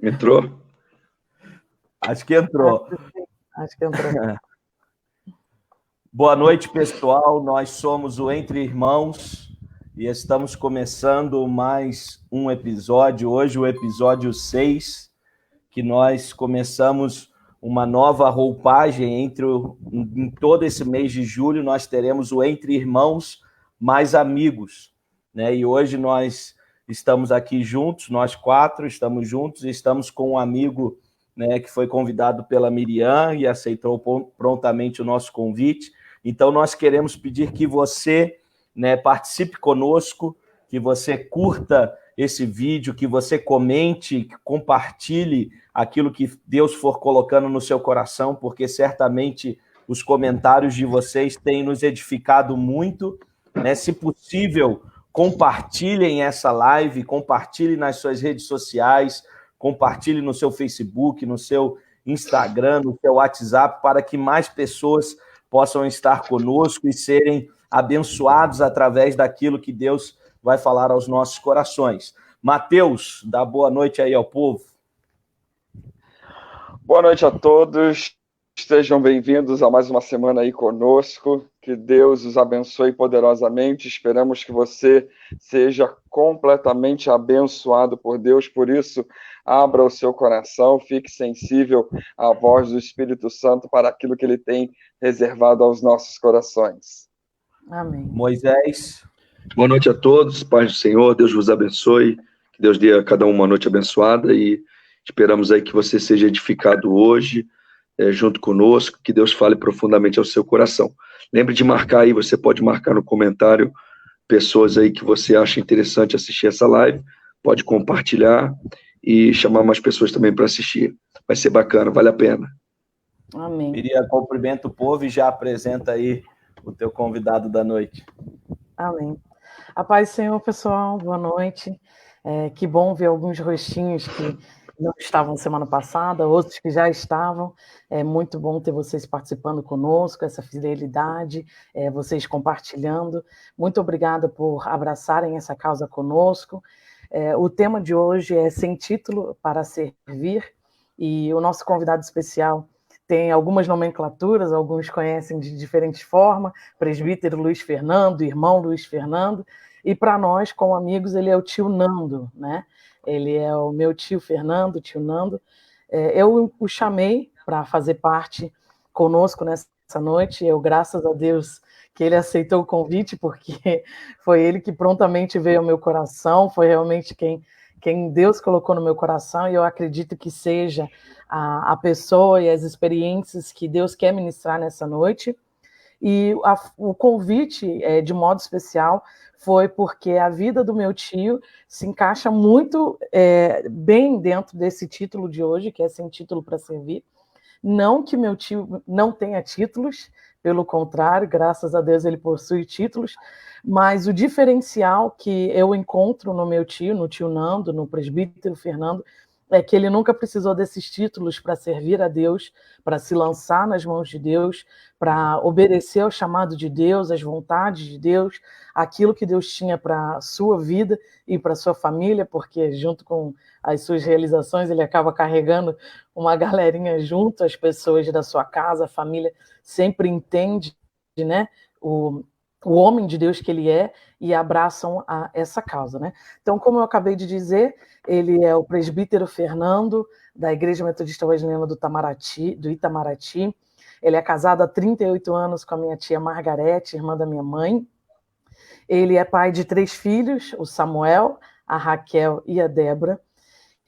Entrou? Acho que entrou. Acho que entrou. Boa noite, pessoal. Nós somos o Entre Irmãos e estamos começando mais um episódio. Hoje, o episódio 6, que nós começamos uma nova roupagem em todo esse mês de julho. Nós teremos o Entre Irmãos mais Amigos, né? E hoje nós estamos aqui juntos, nós 4 estamos juntos, e estamos com um amigo, né, que foi convidado pela Miriam e aceitou prontamente o nosso convite. Então, nós queremos pedir que você, né, participe conosco, que você curta esse vídeo, que você comente, que compartilhe aquilo que Deus for colocando no seu coração, porque certamente os comentários de vocês têm nos edificado muito, né? Se possível, compartilhem essa live, compartilhem nas suas redes sociais, compartilhe no seu Facebook, no seu Instagram, no seu WhatsApp, para que mais pessoas possam estar conosco e serem abençoados através daquilo que Deus vai falar aos nossos corações. Mateus, dá boa noite aí ao povo. Boa noite a todos. Estejam bem-vindos a mais uma semana aí conosco. Que Deus os abençoe poderosamente. Esperamos que você seja completamente abençoado por Deus. Por isso, abra o seu coração, fique sensível à voz do Espírito Santo para aquilo que Ele tem reservado aos nossos corações. Amém. Moisés. Boa noite a todos, paz do Senhor, Deus vos abençoe, que Deus dê a cada um uma noite abençoada e esperamos aí que você seja edificado hoje, junto conosco, que Deus fale profundamente ao seu coração. Lembre de marcar aí, você pode marcar no comentário pessoas aí que você acha interessante assistir essa live, pode compartilhar e chamar mais pessoas também para assistir. Vai ser bacana, vale a pena. Amém. Miriam, cumprimenta o povo e já apresenta aí o teu convidado da noite. Amém. A paz do Senhor, pessoal, boa noite. Que bom ver alguns rostinhos que não estavam semana passada, outros que já estavam. É muito bom ter vocês participando conosco, essa fidelidade, vocês compartilhando. Muito obrigada por abraçarem essa causa conosco. O tema de hoje é Sem Título para Servir, e o nosso convidado especial tem algumas nomenclaturas, alguns conhecem de diferentes formas, presbítero Luiz Fernando, irmão Luiz Fernando, e para nós, como amigos, ele é o tio Nando, né? Ele é o meu tio Fernando, tio Nando. Eu o chamei para fazer parte conosco nessa noite, graças a Deus, que ele aceitou o convite, porque foi ele que prontamente veio ao meu coração, foi realmente quem Deus colocou no meu coração, e eu acredito que seja a pessoa e as experiências que Deus quer ministrar nessa noite. E o convite, de modo especial, foi porque a vida do meu tio se encaixa muito bem dentro desse título de hoje, que é Sem Título para Servir. Não que meu tio não tenha títulos, pelo contrário, graças a Deus ele possui títulos, mas o diferencial que eu encontro no meu tio, no tio Nando, no presbítero Fernando, é que ele nunca precisou desses títulos para servir a Deus, para se lançar nas mãos de Deus, para obedecer ao chamado de Deus, às vontades de Deus, aquilo que Deus tinha para a sua vida e para a sua família, porque junto com as suas realizações ele acaba carregando uma galerinha junto, as pessoas da sua casa, a família sempre entende, né, o homem de Deus que ele é, e abraçam essa causa, né? Então, como eu acabei de dizer, ele é o presbítero Fernando, da Igreja Metodista Wesleyana do Itamaraty. Ele é casado há 38 anos com a minha tia Margarete, irmã da minha mãe. Ele é pai de 3 filhos, o Samuel, a Raquel e a Débora.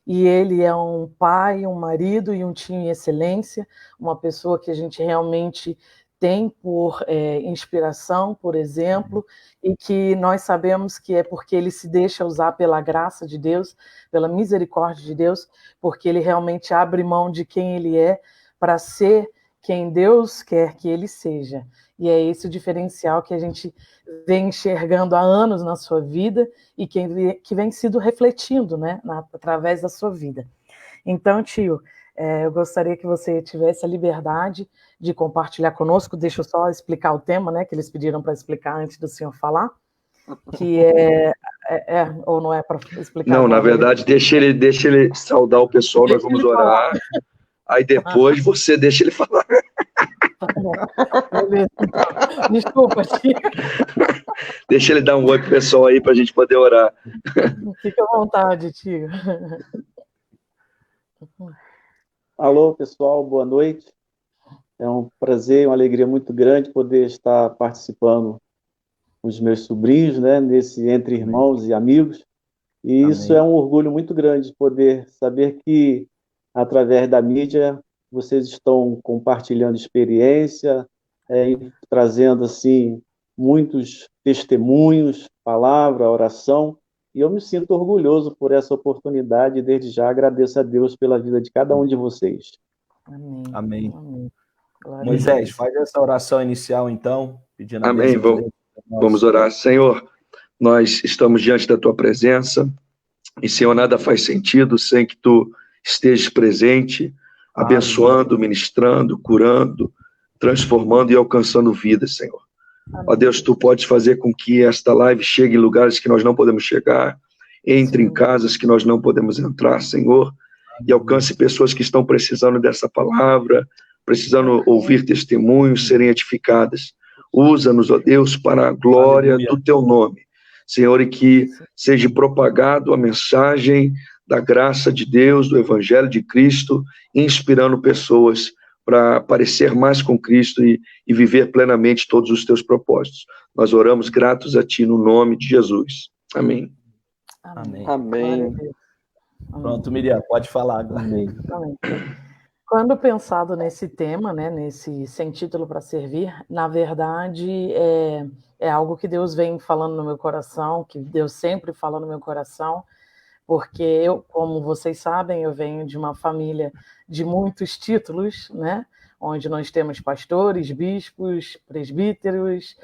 E ele é um pai, um marido e um tio em excelência, uma pessoa que a gente realmente tem por inspiração, por exemplo, e que nós sabemos que é porque ele se deixa usar pela graça de Deus, pela misericórdia de Deus, porque ele realmente abre mão de quem ele é para ser quem Deus quer que ele seja. E é esse o diferencial que a gente vem enxergando há anos na sua vida e que vem sido refletindo, né, através da sua vida. Então, tio, eu gostaria que você tivesse a liberdade de compartilhar conosco. Deixa eu só explicar o tema, né, que eles pediram para explicar antes do senhor falar, que ou não é para explicar? Não, na verdade, deixa ele saudar o pessoal, nós vamos orar, aí depois você deixa ele falar. Tá bom. Beleza, então. Desculpa, tio. Deixa ele dar um oi pro pessoal aí para a gente poder orar. Fica à vontade, tio. Alô, pessoal, boa noite. É um prazer, uma alegria muito grande poder estar participando com os meus sobrinhos, né, nesse Entre Irmãos e Amigos. E isso é um orgulho muito grande, poder saber que, através da mídia, vocês estão compartilhando experiência, trazendo, assim, muitos testemunhos, palavra, oração, e eu me sinto orgulhoso por essa oportunidade, e desde já agradeço a Deus pela vida de cada um de vocês. Amém. Amém. Amém. Moisés, faz essa oração inicial, então, pedindo a Amém. Vamos orar. Senhor, nós estamos diante da Tua presença, e, Senhor, nada faz sentido sem que Tu estejas presente, abençoando, ministrando, curando, transformando e alcançando vidas, Senhor. Ó Deus, Tu podes fazer com que esta live chegue em lugares que nós não podemos chegar, entre em casas que nós não podemos entrar, Senhor, e alcance pessoas que estão precisando dessa palavra, precisando ouvir testemunhos, serem edificadas. Usa-nos, ó Deus, para a glória do Teu nome, Senhor, e que seja propagado a mensagem da graça de Deus, do Evangelho de Cristo, inspirando pessoas para parecer mais com Cristo e viver plenamente todos os Teus propósitos. Nós oramos gratos a Ti no nome de Jesus. Amém. Amém. Amém. Pronto, Miriam, pode falar agora. Amém. Quando pensado nesse tema, né, sem título para servir, na verdade é algo que Deus vem falando no meu coração, que Deus sempre fala no meu coração, porque eu, como vocês sabem, eu venho de uma família de muitos títulos, né, onde nós temos pastores, bispos, presbíteros,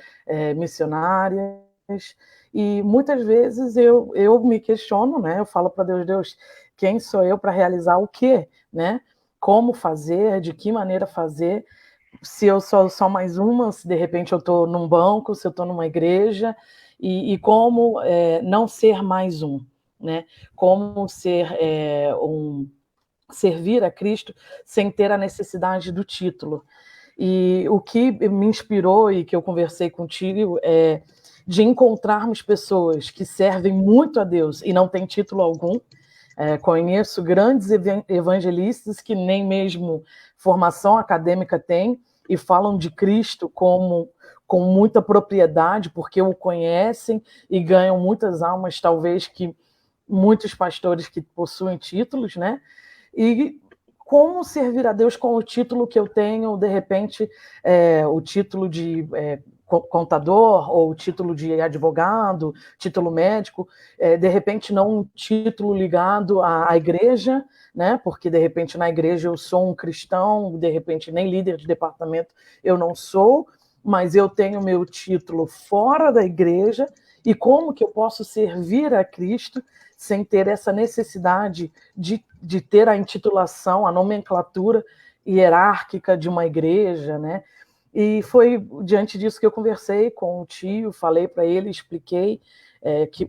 missionárias, e muitas vezes eu me questiono, né, eu falo para Deus, quem sou eu para realizar o quê, né? Como fazer, de que maneira fazer, se eu sou só mais uma, se de repente eu estou num banco, se eu estou numa igreja, e como não ser mais um, né? Como servir a Cristo sem ter a necessidade do título. E o que me inspirou e que eu conversei contigo é de encontrarmos pessoas que servem muito a Deus e não têm título algum. Conheço grandes evangelistas que nem mesmo formação acadêmica têm e falam de Cristo com muita propriedade, porque o conhecem e ganham muitas almas, talvez que muitos pastores que possuem títulos, né? E como servir a Deus com o título que eu tenho, de repente, o título de contador, ou título de advogado, título médico, de repente não um título ligado à igreja, né? Porque de repente na igreja eu sou um cristão, de repente nem líder de departamento eu não sou, mas eu tenho meu título fora da igreja, e como que eu posso servir a Cristo sem ter essa necessidade de ter a intitulação, a nomenclatura hierárquica de uma igreja, né? E foi diante disso que eu conversei com o tio, falei para ele, expliquei que,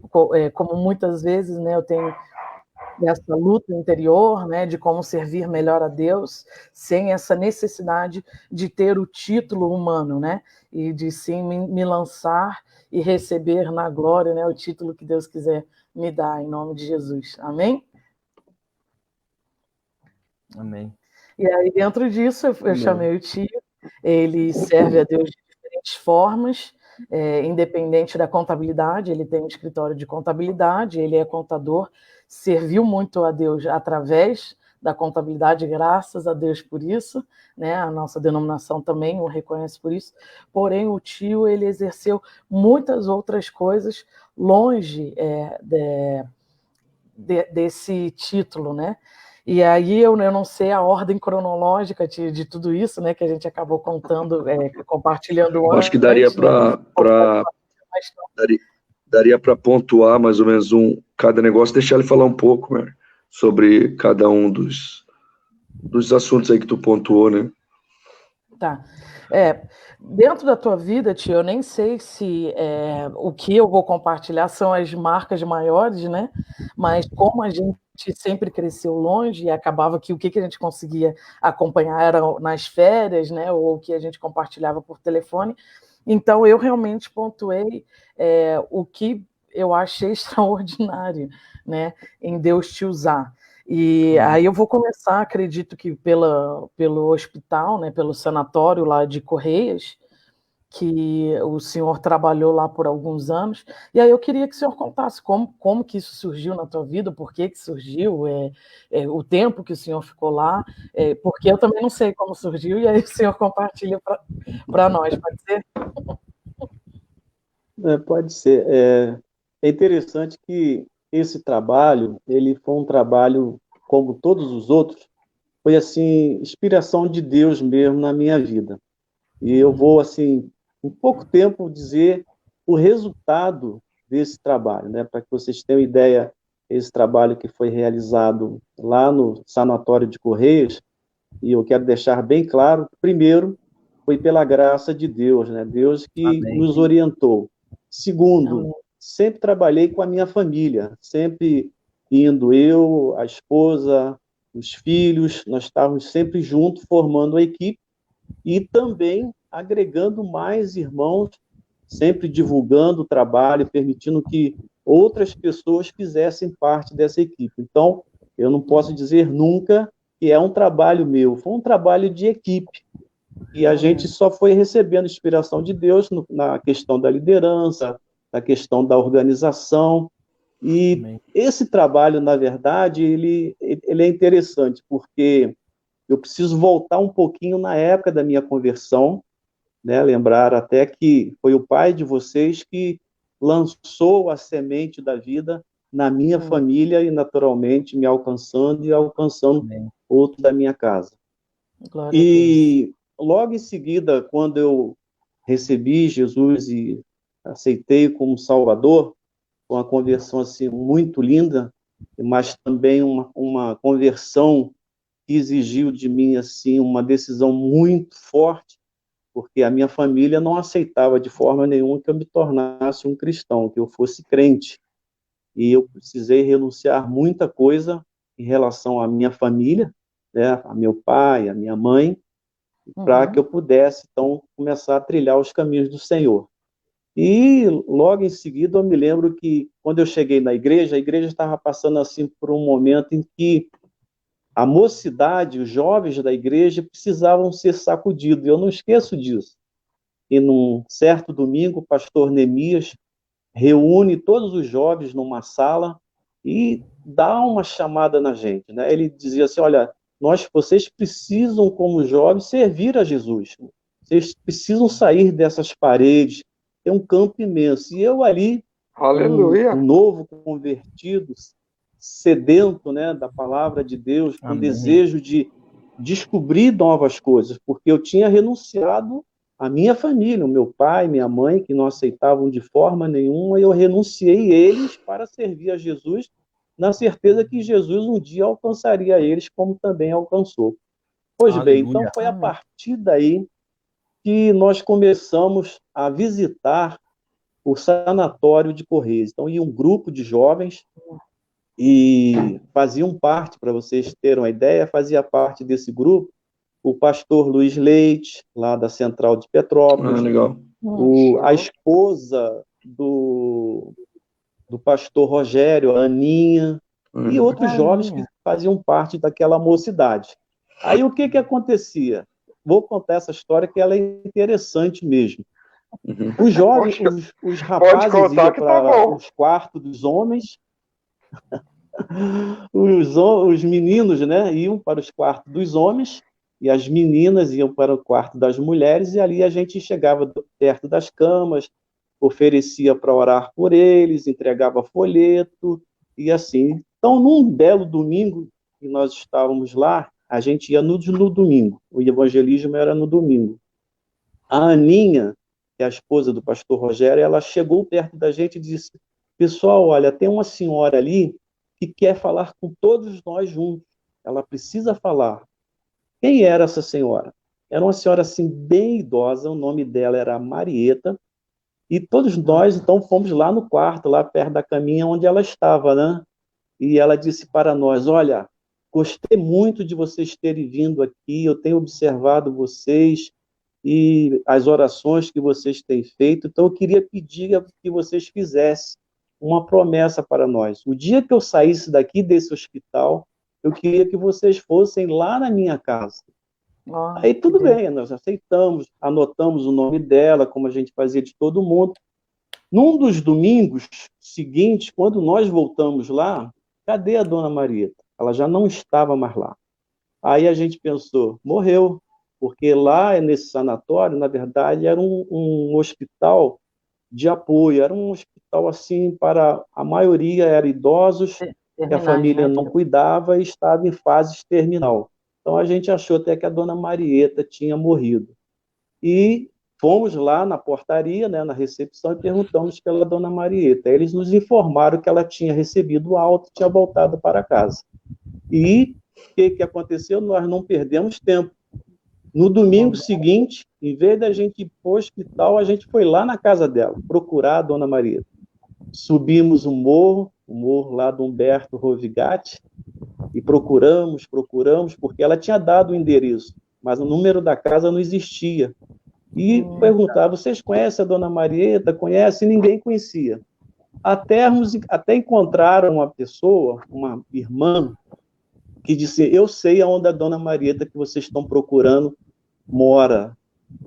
como muitas vezes, né, eu tenho essa luta interior, né, de como servir melhor a Deus, sem essa necessidade de ter o título humano, né, e de sim me lançar e receber na glória, né, o título que Deus quiser me dar, em nome de Jesus. Amém? Amém. E aí, dentro disso, eu chamei o tio. Ele serve a Deus de diferentes formas, independente da contabilidade. Ele tem um escritório de contabilidade, ele é contador, serviu muito a Deus através da contabilidade, graças a Deus por isso, né? A nossa denominação também o reconhece por isso. Porém, o tio, ele exerceu muitas outras coisas longe desse título, né? E aí eu não sei a ordem cronológica de tudo isso, né, que a gente acabou contando, compartilhando ontem. Acho que daria para pontuar mais ou menos cada negócio, deixar ele falar um pouco, né, sobre cada um dos assuntos aí que tu pontuou, né? Tá. Dentro da tua vida, tio, eu nem sei se o que eu vou compartilhar são as marcas maiores, né? Mas como a gente sempre cresceu longe e acabava que o que a gente conseguia acompanhar era nas férias, né? Ou o que a gente compartilhava por telefone. Então, eu realmente pontuei o que eu achei extraordinário, né? Em Deus te usar. E aí eu vou começar, acredito que pelo hospital, né, pelo sanatório lá de Correias, que o senhor trabalhou lá por alguns anos. E aí eu queria que o senhor contasse como que isso surgiu na tua vida, por que surgiu, o tempo que o senhor ficou lá, porque eu também não sei como surgiu, e aí o senhor compartilha para nós, pode ser? Pode ser. É interessante que esse trabalho, ele foi um trabalho, como todos os outros, foi assim, inspiração de Deus mesmo na minha vida. E eu vou, assim, em pouco tempo dizer o resultado desse trabalho, né? Para que vocês tenham ideia, esse trabalho que foi realizado lá no Sanatório de Correios, e eu quero deixar bem claro, primeiro, foi pela graça de Deus, né? Deus que Amém. nos orientou. Segundo, Amém. sempre trabalhei com a minha família, sempre indo eu, a esposa, os filhos, nós estávamos sempre juntos, formando a equipe e também agregando mais irmãos, sempre divulgando o trabalho, permitindo que outras pessoas fizessem parte dessa equipe. Então, eu não posso dizer nunca que é um trabalho meu, foi um trabalho de equipe. E a gente só foi recebendo inspiração de Deus na questão da liderança, na questão da organização. E Amém. esse trabalho, na verdade, ele é interessante, porque eu preciso voltar um pouquinho na época da minha conversão, né? Lembrar até que foi o pai de vocês que lançou a semente da vida na minha família e, naturalmente, me alcançando e alcançando Amém. outro da minha casa. Glória a Deus. E logo em seguida, quando eu recebi Jesus e aceitei como Salvador, uma conversão assim muito linda, mas também uma conversão que exigiu de mim assim uma decisão muito forte, porque a minha família não aceitava de forma nenhuma que eu me tornasse um cristão, que eu fosse crente. E eu precisei renunciar muita coisa em relação à minha família, né, a meu pai, a minha mãe, para que eu pudesse, então, começar a trilhar os caminhos do Senhor. E logo em seguida eu me lembro que quando eu cheguei na igreja, a igreja estava passando assim por um momento em que a mocidade, os jovens da igreja precisavam ser sacudidos. Eu não esqueço disso. E num certo domingo, o pastor Neemias reúne todos os jovens numa sala e dá uma chamada na gente, né? Ele dizia assim: olha, vocês precisam, como jovens, servir a Jesus. Vocês precisam sair dessas paredes. É um campo imenso. E eu ali, Aleluia. um novo convertido, sedento, né, da palavra de Deus, com Amém. desejo de descobrir novas coisas, porque eu tinha renunciado à minha família, o meu pai, minha mãe, que não aceitavam de forma nenhuma, e eu renunciei eles para servir a Jesus, na certeza que Jesus um dia alcançaria eles, como também alcançou. Pois bem, então Aleluia. foi a partir daí que nós começamos a visitar o sanatório de Correios. Então, ia um grupo de jovens e faziam parte, para vocês terem uma ideia, fazia parte desse grupo o pastor Luiz Leite, lá da Central de Petrópolis, Legal. a esposa do pastor Rogério, a Aninha, e outros jovens que faziam parte daquela mocidade. Aí o que acontecia? Vou contar essa história que ela é interessante mesmo. Os jovens, os rapazes iam para os quartos dos homens, os meninos, né, iam para os quartos dos homens e as meninas iam para o quarto das mulheres, e ali a gente chegava perto das camas, oferecia para orar por eles, entregava folheto e assim. Então, num belo domingo que nós estávamos lá, a gente ia no domingo, o evangelismo era no domingo. A Aninha, que é a esposa do pastor Rogério, ela chegou perto da gente e disse: pessoal, olha, tem uma senhora ali que quer falar com todos nós juntos. Ela precisa falar. Quem era essa senhora? Era uma senhora assim bem idosa, o nome dela era Marieta, e todos nós então fomos lá no quarto, lá perto da caminha onde ela estava, né? E ela disse para nós: olha, gostei muito de vocês terem vindo aqui, eu tenho observado vocês e as orações que vocês têm feito, então eu queria pedir que vocês fizessem uma promessa para nós. O dia que eu saísse daqui desse hospital, eu queria que vocês fossem lá na minha casa. Aí tudo bem, nós aceitamos, anotamos o nome dela, como a gente fazia de todo mundo. Num dos domingos seguintes, quando nós voltamos lá, cadê a dona Marieta? Ela já não estava mais lá. Aí a gente pensou, morreu, porque lá nesse sanatório, na verdade, era um hospital de apoio, era um hospital assim para a maioria era idosos, que a família não cuidava e estava em fase terminal. Então a gente achou até que a dona Marieta tinha morrido. E fomos lá na portaria, né, na recepção, e perguntamos pela dona Marieta. Eles nos informaram que ela tinha recebido o alta e tinha voltado para casa. E o que aconteceu? Nós não perdemos tempo. No domingo seguinte, em vez da gente ir para o hospital, a gente foi lá na casa dela, procurar a dona Marieta. Subimos o morro lá do Humberto Rovigatti, e procuramos, porque ela tinha dado o endereço, mas o número da casa não existia. E perguntava, vocês conhecem a dona Marieta? Conhecem? Ninguém conhecia. Até encontraram uma pessoa, uma irmã, que disse, eu sei aonde a dona Marieta que vocês estão procurando mora,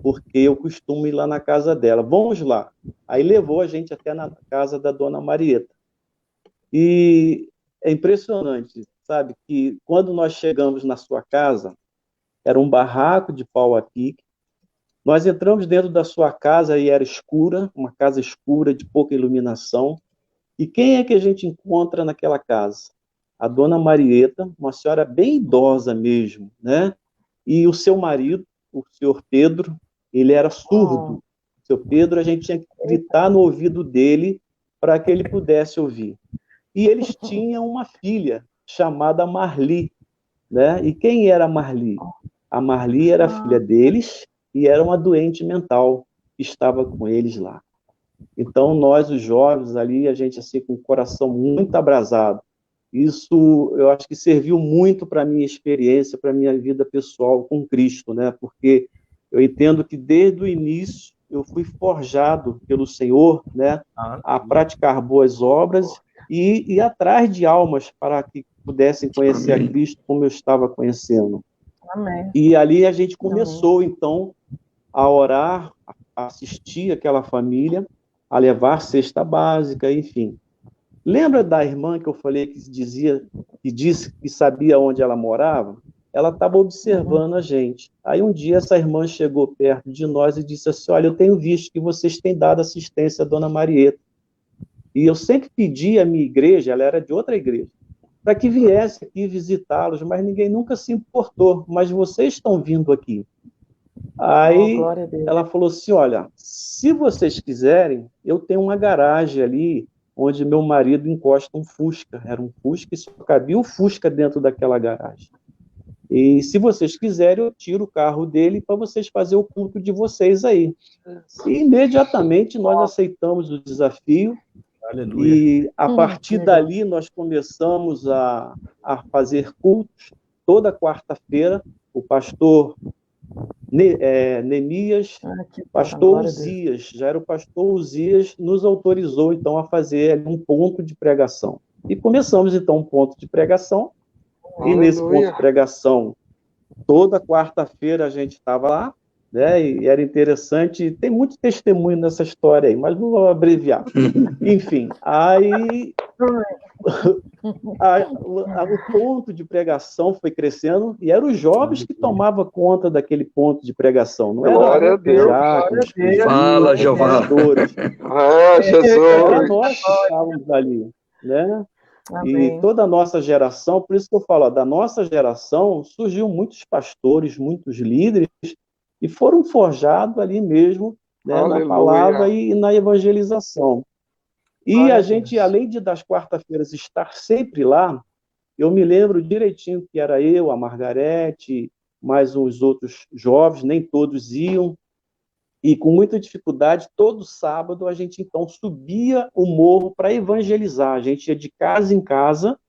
porque eu costumo ir lá na casa dela. Vamos lá. Aí levou a gente até na casa da dona Marieta. E é impressionante, sabe, que quando nós chegamos na sua casa, era um barraco de pau a pique. Nós entramos dentro da sua casa e era escura, uma casa escura, de pouca iluminação. E quem é que a gente encontra naquela casa? A dona Marieta, uma senhora bem idosa mesmo, né? E o seu marido, o senhor Pedro, ele era surdo. O seu Pedro, a gente tinha que gritar no ouvido dele para que ele pudesse ouvir. E eles tinham uma filha chamada Marli, né? E quem era a Marli? A Marli era a filha deles e era uma doente mental que estava com eles lá. Então, nós, os jovens ali, a gente assim com o coração muito abrasado. Isso, eu acho que serviu muito para a minha experiência, para a minha vida pessoal com Cristo, né? Porque eu entendo que desde o início eu fui forjado pelo Senhor, né? A praticar boas obras e ir atrás de almas para que pudessem conhecer a Cristo como eu estava conhecendo. Amém. E ali a gente começou, então, a orar, a assistir aquela família, a levar cesta básica, enfim. Lembra da irmã que eu falei que disse que sabia onde ela morava? Ela estava observando a gente. Aí um dia essa irmã chegou perto de nós e disse assim, olha, eu tenho visto que vocês têm dado assistência à dona Marieta. E eu sempre pedi à minha igreja, ela era de outra igreja, para que viesse aqui visitá-los, mas ninguém nunca se importou. Mas vocês estão vindo aqui. Aí ela falou assim, olha, se vocês quiserem, eu tenho uma garagem ali, onde meu marido encosta um Fusca. Era um Fusca e só cabia o Fusca dentro daquela garagem. E se vocês quiserem, eu tiro o carro dele para vocês fazerem o culto de vocês aí. E imediatamente nós aceitamos o desafio. Aleluia. E a partir dali nós começamos a fazer cultos toda quarta-feira. O pastor Neemias, pastor Uzias, já era o pastor Uzias, nos autorizou então a fazer um ponto de pregação. E começamos então um ponto de pregação. E nesse ponto de pregação, toda quarta-feira a gente estava lá, né? E era interessante, tem muito testemunho nessa história aí, mas vou abreviar. Enfim, aí o ponto de pregação foi crescendo e eram os jovens que tomavam conta daquele ponto de pregação. Não Glória a Deus. Fala, Jeová. Jesus. Era nós que estávamos ali, né? Amém. E toda a nossa geração, por isso que eu falo, da nossa geração surgiu muitos pastores, muitos líderes, e foram forjados ali mesmo, né, na palavra e na evangelização. E a gente, além das quarta-feiras estar sempre lá, eu me lembro direitinho que era eu, a Margarete mas os outros jovens, nem todos iam, e com muita dificuldade, todo sábado a gente então subia o morro para evangelizar. A gente ia de casa em casa,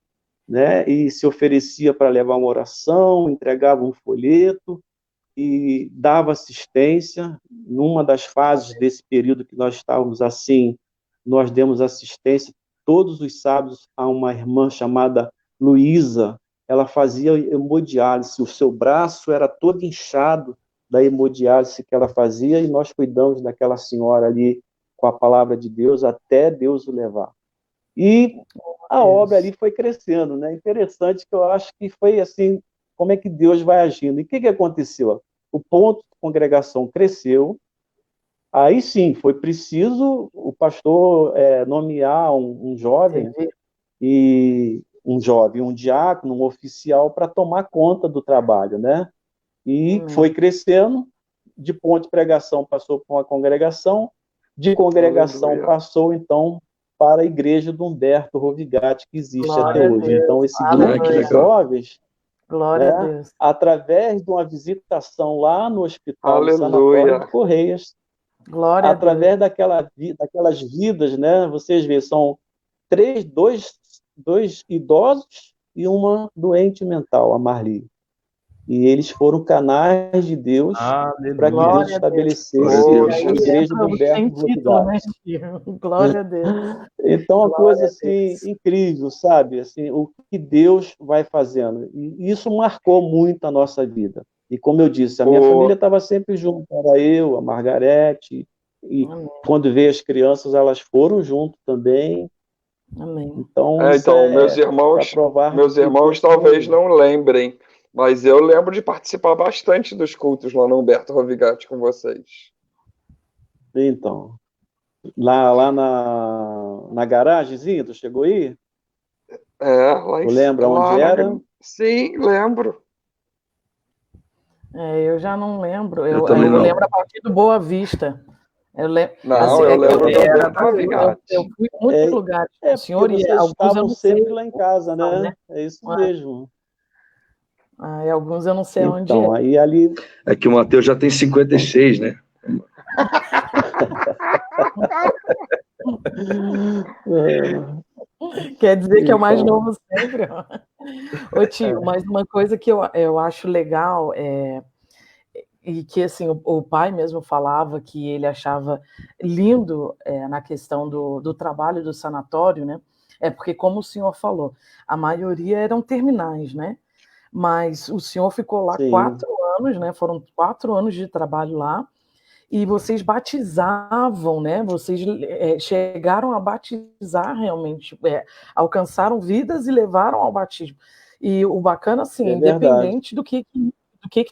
né, e se oferecia para levar uma oração, entregava um folheto e dava assistência. Numa das fases desse período que nós estávamos assim, nós demos assistência todos os sábados a uma irmã chamada Luísa. Ela fazia hemodiálise, o seu braço era todo inchado da hemodiálise que ela fazia, e nós cuidamos daquela senhora ali com a palavra de Deus até Deus o levar. E a obra ali foi crescendo, né? Interessante, que eu acho que foi assim, como é que Deus vai agindo. E o que aconteceu? O ponto de congregação cresceu, aí sim, foi preciso o pastor nomear um jovem, um diácono, um oficial, para tomar conta do trabalho, né? E foi crescendo, de ponto de pregação passou para uma congregação, de congregação passou, então, para a igreja do Humberto Rovigati, que existe Glória até hoje. Então, esse Aleluia. grupo de jovens, Glória a Deus. através de uma visitação lá no hospital, Aleluia. no Sanatório de Correias, Glória através a Deus. daquelas vidas, né? Vocês veem, são dois idosos e uma doente mental, a Marli. E eles foram canais de Deus para que Deus estabelecesse a igreja do Humberto Rovigati. Glória a Deus. Então, uma coisa assim incrível, sabe? Assim, o que Deus vai fazendo. E isso marcou muito a nossa vida. E como eu disse, a minha família estava sempre junto. Era eu, a Margarete, e quando veio as crianças, elas foram junto também. Amém. Então, meus irmãos talvez não lembrem, mas eu lembro de participar bastante dos cultos lá no Humberto Rovigati com vocês. Então, lá na garagemzinha, tu chegou aí? Lá em Tu lembra onde era? Sim, lembro. Eu já não lembro. Eu também não. lembro a partir do Boa Vista. Eu lembro do Humberto Rovigati. Eu fui em muitos lugares. O senhor e alguns estavam sempre lá em casa, né? É isso mesmo. E alguns eu não sei onde Então, aí ali... É que o Mateus já tem 56, né? Quer dizer que é o mais novo sempre. Ô tio, mas uma coisa que eu acho legal e que assim o pai mesmo falava que ele achava lindo na questão do trabalho do sanatório, né? Porque, como o senhor falou, a maioria eram terminais, né? Mas o senhor ficou lá 4 anos, né? Foram 4 anos de trabalho lá, e vocês batizavam, né? Vocês chegaram a batizar realmente, alcançaram vidas e levaram ao batismo. E o bacana, assim, independente do que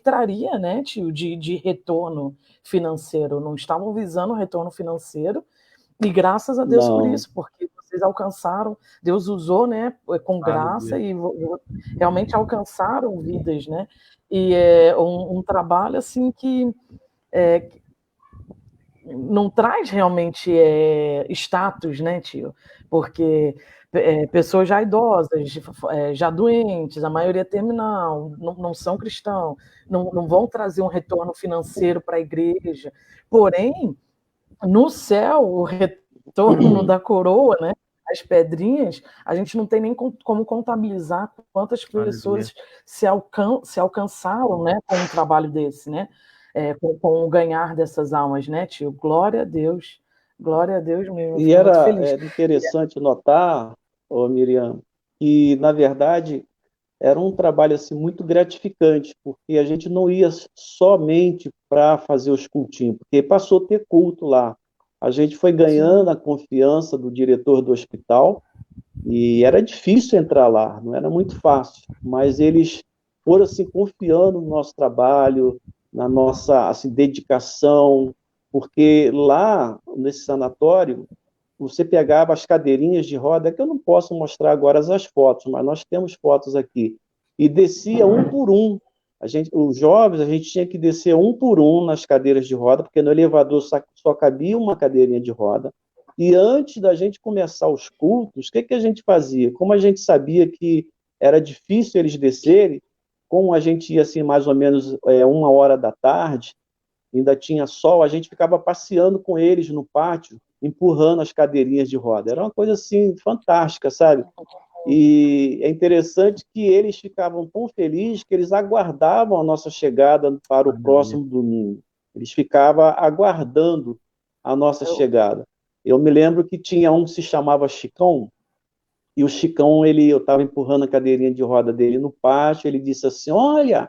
traria, né, tio, de retorno financeiro. Não estavam visando retorno financeiro, e graças a Deus por isso, porque vocês alcançaram, Deus usou, né, com graça, e realmente alcançaram vidas, né? E é um trabalho assim que não traz realmente status, né, tio? Porque pessoas já idosas, já doentes, a maioria terminal, não são cristãos, não vão trazer um retorno financeiro para a igreja. Porém, no céu, o retorno da coroa, né? As pedrinhas, a gente não tem nem como contabilizar quantas pessoas se alcançaram, né, com um trabalho desse, né? Com o ganhar dessas almas, né, tio? Glória a Deus mesmo. E era interessante notar, Miriam, que, na verdade, era um trabalho assim, muito gratificante, porque a gente não ia somente para fazer os cultinhos, porque passou a ter culto lá. A gente foi ganhando a confiança do diretor do hospital, e era difícil entrar lá, não era muito fácil, mas eles foram assim, confiando no nosso trabalho, na nossa assim, dedicação, porque lá, nesse sanatório, você pegava as cadeirinhas de roda, que eu não posso mostrar agora as fotos, mas nós temos fotos aqui, e descia um por um. Os jovens, a gente tinha que descer um por um nas cadeiras de roda, porque no elevador só cabia uma cadeirinha de roda. E antes da gente começar os cultos, o que a gente fazia? Como a gente sabia que era difícil eles descerem, como a gente ia assim, mais ou menos 1h da tarde, ainda tinha sol, a gente ficava passeando com eles no pátio, empurrando as cadeirinhas de roda. Era uma coisa assim fantástica, sabe? E é interessante que eles ficavam tão felizes que eles aguardavam a nossa chegada para o próximo domingo. Eles ficavam aguardando a nossa chegada. Eu me lembro que tinha um que se chamava Chicão, e o Chicão, eu estava empurrando a cadeirinha de roda dele no pátio, ele disse assim, olha,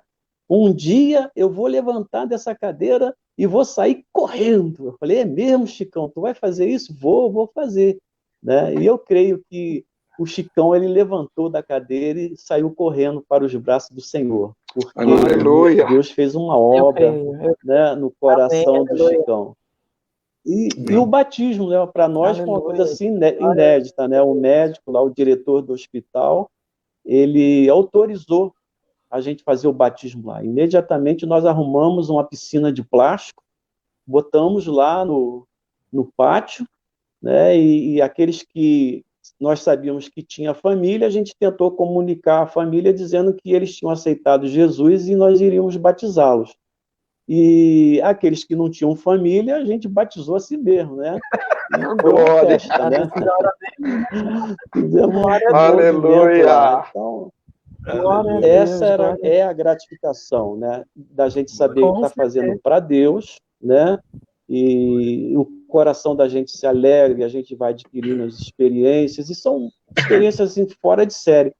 um dia eu vou levantar dessa cadeira e vou sair correndo. Eu falei, é mesmo, Chicão, tu vai fazer isso? Vou fazer. Né? E eu creio que o Chicão, ele levantou da cadeira e saiu correndo para os braços do Senhor, porque Aleluia. Deus fez uma obra né, no coração Amém, do Chicão. E o batismo, né, para nós, foi uma coisa assim inédita. Né? O médico, lá, o diretor do hospital, ele autorizou a gente fazer o batismo lá. Imediatamente nós arrumamos uma piscina de plástico, botamos lá no pátio, né, e aqueles que nós sabíamos que tinha família, a gente tentou comunicar à família dizendo que eles tinham aceitado Jesus e nós iríamos batizá-los. E aqueles que não tinham família, a gente batizou a si mesmo, né? E foi uma festa, né? Fizemos Aleluia! Então, essa é a gratificação, né? Da gente saber que está fazendo para Deus, né? E o coração da gente se alegra, a gente vai adquirindo as experiências, e são experiências assim, fora de série.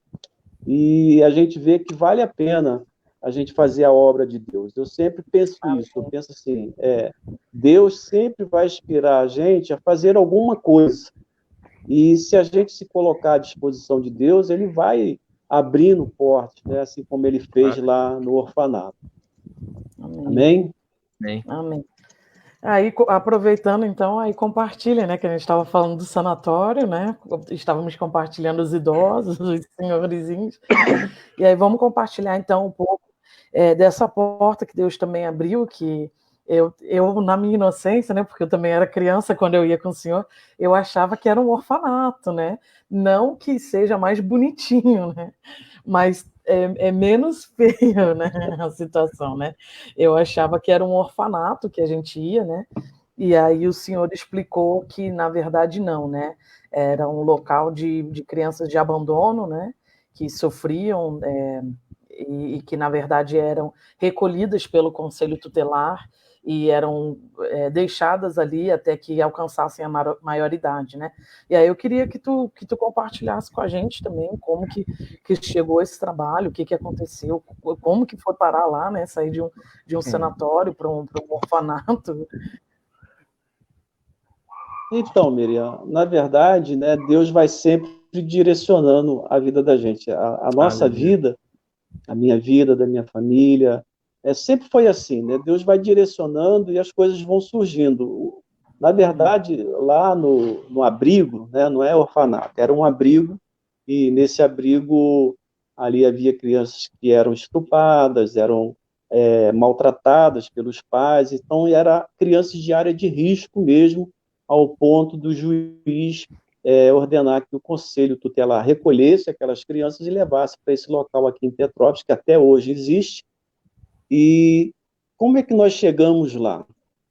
E a gente vê que vale a pena a gente fazer a obra de Deus. Eu sempre penso isso, eu penso assim, Deus sempre vai inspirar a gente a fazer alguma coisa. E se a gente se colocar à disposição de Deus, Ele vai abrindo portas, né? Assim como Ele fez lá no orfanato. Amém? Amém. Aí, aproveitando, então, aí compartilha, né, que a gente estava falando do sanatório, né, estávamos compartilhando os idosos, os senhorzinhos, e aí vamos compartilhar, então, um pouco dessa porta que Deus também abriu, que eu, na minha inocência, né, porque eu também era criança quando eu ia com o senhor, eu achava que era um orfanato, né, não que seja mais bonitinho, né, mas é menos feio, né, a situação, né, eu achava que era um orfanato que a gente ia, né, e aí o senhor explicou que, na verdade, não, né, era um local de crianças de abandono, né, que sofriam e que, na verdade, eram recolhidas pelo Conselho Tutelar e eram deixadas ali até que alcançassem a maioridade, né? E aí eu queria que tu compartilhasse com a gente também como que chegou esse trabalho, o que aconteceu, como que foi parar lá, né? Sair de um sanatório para um orfanato. Então, Miriam, na verdade, né, Deus vai sempre direcionando a vida da gente. A nossa vida, a minha vida, da minha família, sempre foi assim, né? Deus vai direcionando e as coisas vão surgindo. Na verdade, lá no abrigo, né, não é orfanato, era um abrigo, e nesse abrigo ali havia crianças que eram estupradas, eram maltratadas pelos pais, então eram crianças de área de risco mesmo, ao ponto do juiz ordenar que o Conselho Tutelar recolhesse aquelas crianças e levasse para esse local aqui em Petrópolis, que até hoje existe. E como é que nós chegamos lá?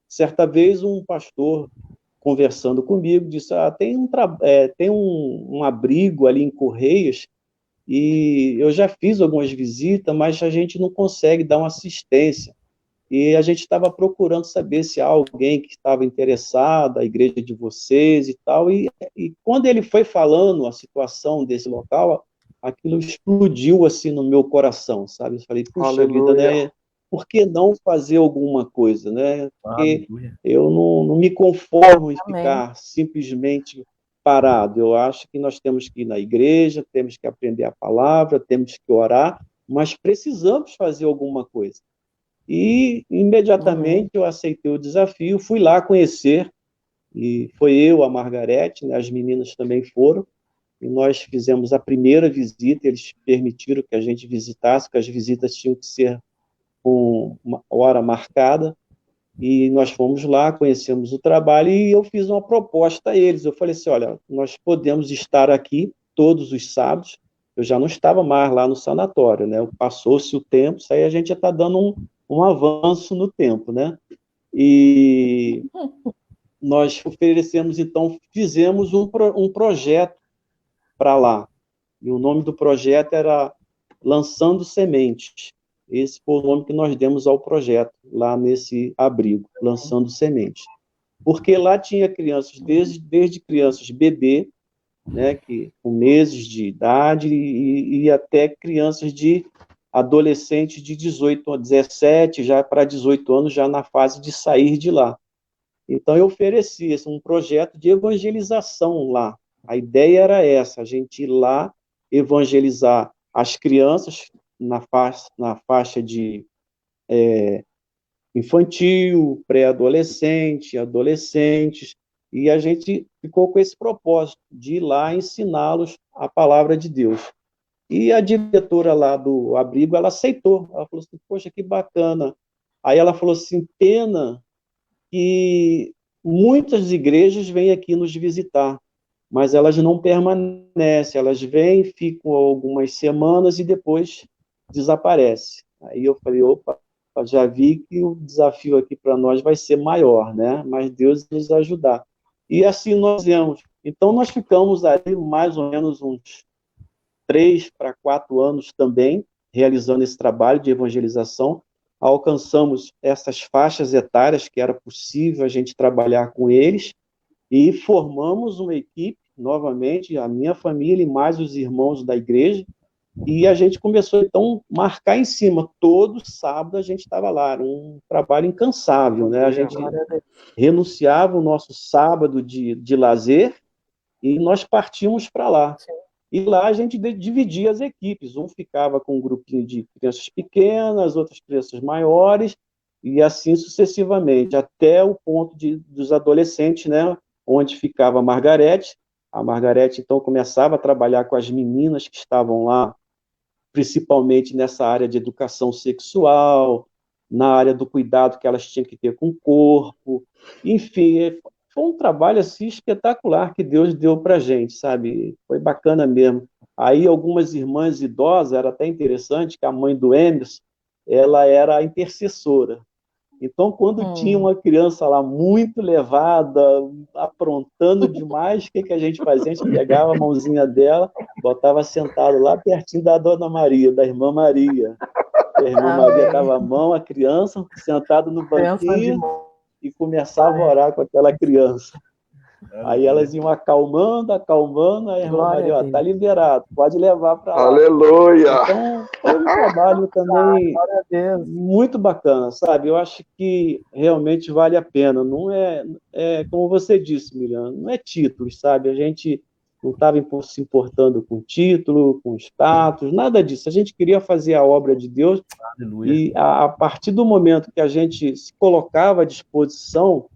Certa vez, um pastor, conversando comigo, disse, tem um abrigo ali em Correias, e eu já fiz algumas visitas, mas a gente não consegue dar uma assistência. E a gente estava procurando saber se há alguém que estava interessado, a igreja de vocês e tal. E quando ele foi falando a situação desse local, aquilo explodiu assim no meu coração, sabe? Eu falei, puxa vida, né? Por que não fazer alguma coisa, né? Porque eu não me conformo em ficar simplesmente parado. Eu acho que nós temos que ir na igreja, temos que aprender a palavra, temos que orar, mas precisamos fazer alguma coisa. E imediatamente eu aceitei o desafio, fui lá conhecer, e foi eu, a Margarete, né, as meninas também foram, e nós fizemos a primeira visita, eles permitiram que a gente visitasse, porque as visitas tinham que ser com uma hora marcada, e nós fomos lá, conhecemos o trabalho, e eu fiz uma proposta a eles, eu falei assim, olha, nós podemos estar aqui todos os sábados, eu já não estava mais lá no sanatório, né? Passou-se o tempo, isso aí a gente já está dando um avanço no tempo, né? E nós oferecemos, então, fizemos um projeto para lá. E o nome do projeto era Lançando Sementes. Esse foi o nome que nós demos ao projeto, lá nesse abrigo, Lançando Sementes. Porque lá tinha crianças, desde crianças bebê, né, com meses de idade, e até crianças de adolescentes de 18 a 17, já para 18 anos, já na fase de sair de lá. Então, eu ofereci um projeto de evangelização lá. A ideia era essa, a gente ir lá evangelizar as crianças na faixa de infantil, pré-adolescente, adolescentes, e a gente ficou com esse propósito de ir lá ensiná-los a palavra de Deus. E a diretora lá do abrigo, ela aceitou. Ela falou assim, poxa, que bacana. Aí ela falou assim, pena que muitas igrejas vêm aqui nos visitar, mas elas não permanecem, elas vêm, ficam algumas semanas e depois desaparecem. Aí eu falei, opa, já vi que o desafio aqui para nós vai ser maior, né? Mas Deus nos ajudar. E assim nós viemos. Então nós ficamos ali mais ou menos uns 3 para 4 anos também, realizando esse trabalho de evangelização. Alcançamos essas faixas etárias que era possível a gente trabalhar com eles e formamos uma equipe, novamente, a minha família e mais os irmãos da igreja, e a gente começou, então, a marcar em cima. Todo sábado a gente estava lá, era um trabalho incansável, né? A gente renunciava o nosso sábado de lazer e nós partimos para lá. E lá a gente dividia as equipes, um ficava com um grupinho de crianças pequenas, outras crianças maiores, e assim sucessivamente, até o ponto dos adolescentes, né, onde ficava a Margarete. A Margarete, então, começava a trabalhar com as meninas que estavam lá, principalmente nessa área de educação sexual, na área do cuidado que elas tinham que ter com o corpo, enfim, foi um trabalho assim espetacular que Deus deu para a gente, sabe? Foi bacana mesmo. Aí algumas irmãs idosas, era até interessante que a mãe do Emerson, ela era a intercessora. Então, quando tinha uma criança lá muito levada, aprontando demais, o que a gente fazia? A gente pegava a mãozinha dela, botava sentado lá pertinho da Dona Maria, da Irmã Maria. A Irmã Maria dava a mão à criança, sentado no banquinho, e começava a orar com aquela criança. Aí elas iam acalmando, a Irmã Maria, ó, tá liberado, pode levar para lá. Aleluia! Então, foi um trabalho também muito bacana, sabe? Eu acho que realmente vale a pena. Não como você disse, Miriam, não é títulos, sabe? A gente não estava se importando com título, com status, nada disso. A gente queria fazer a obra de Deus. Aleluia. E a partir do momento que a gente se colocava à disposição,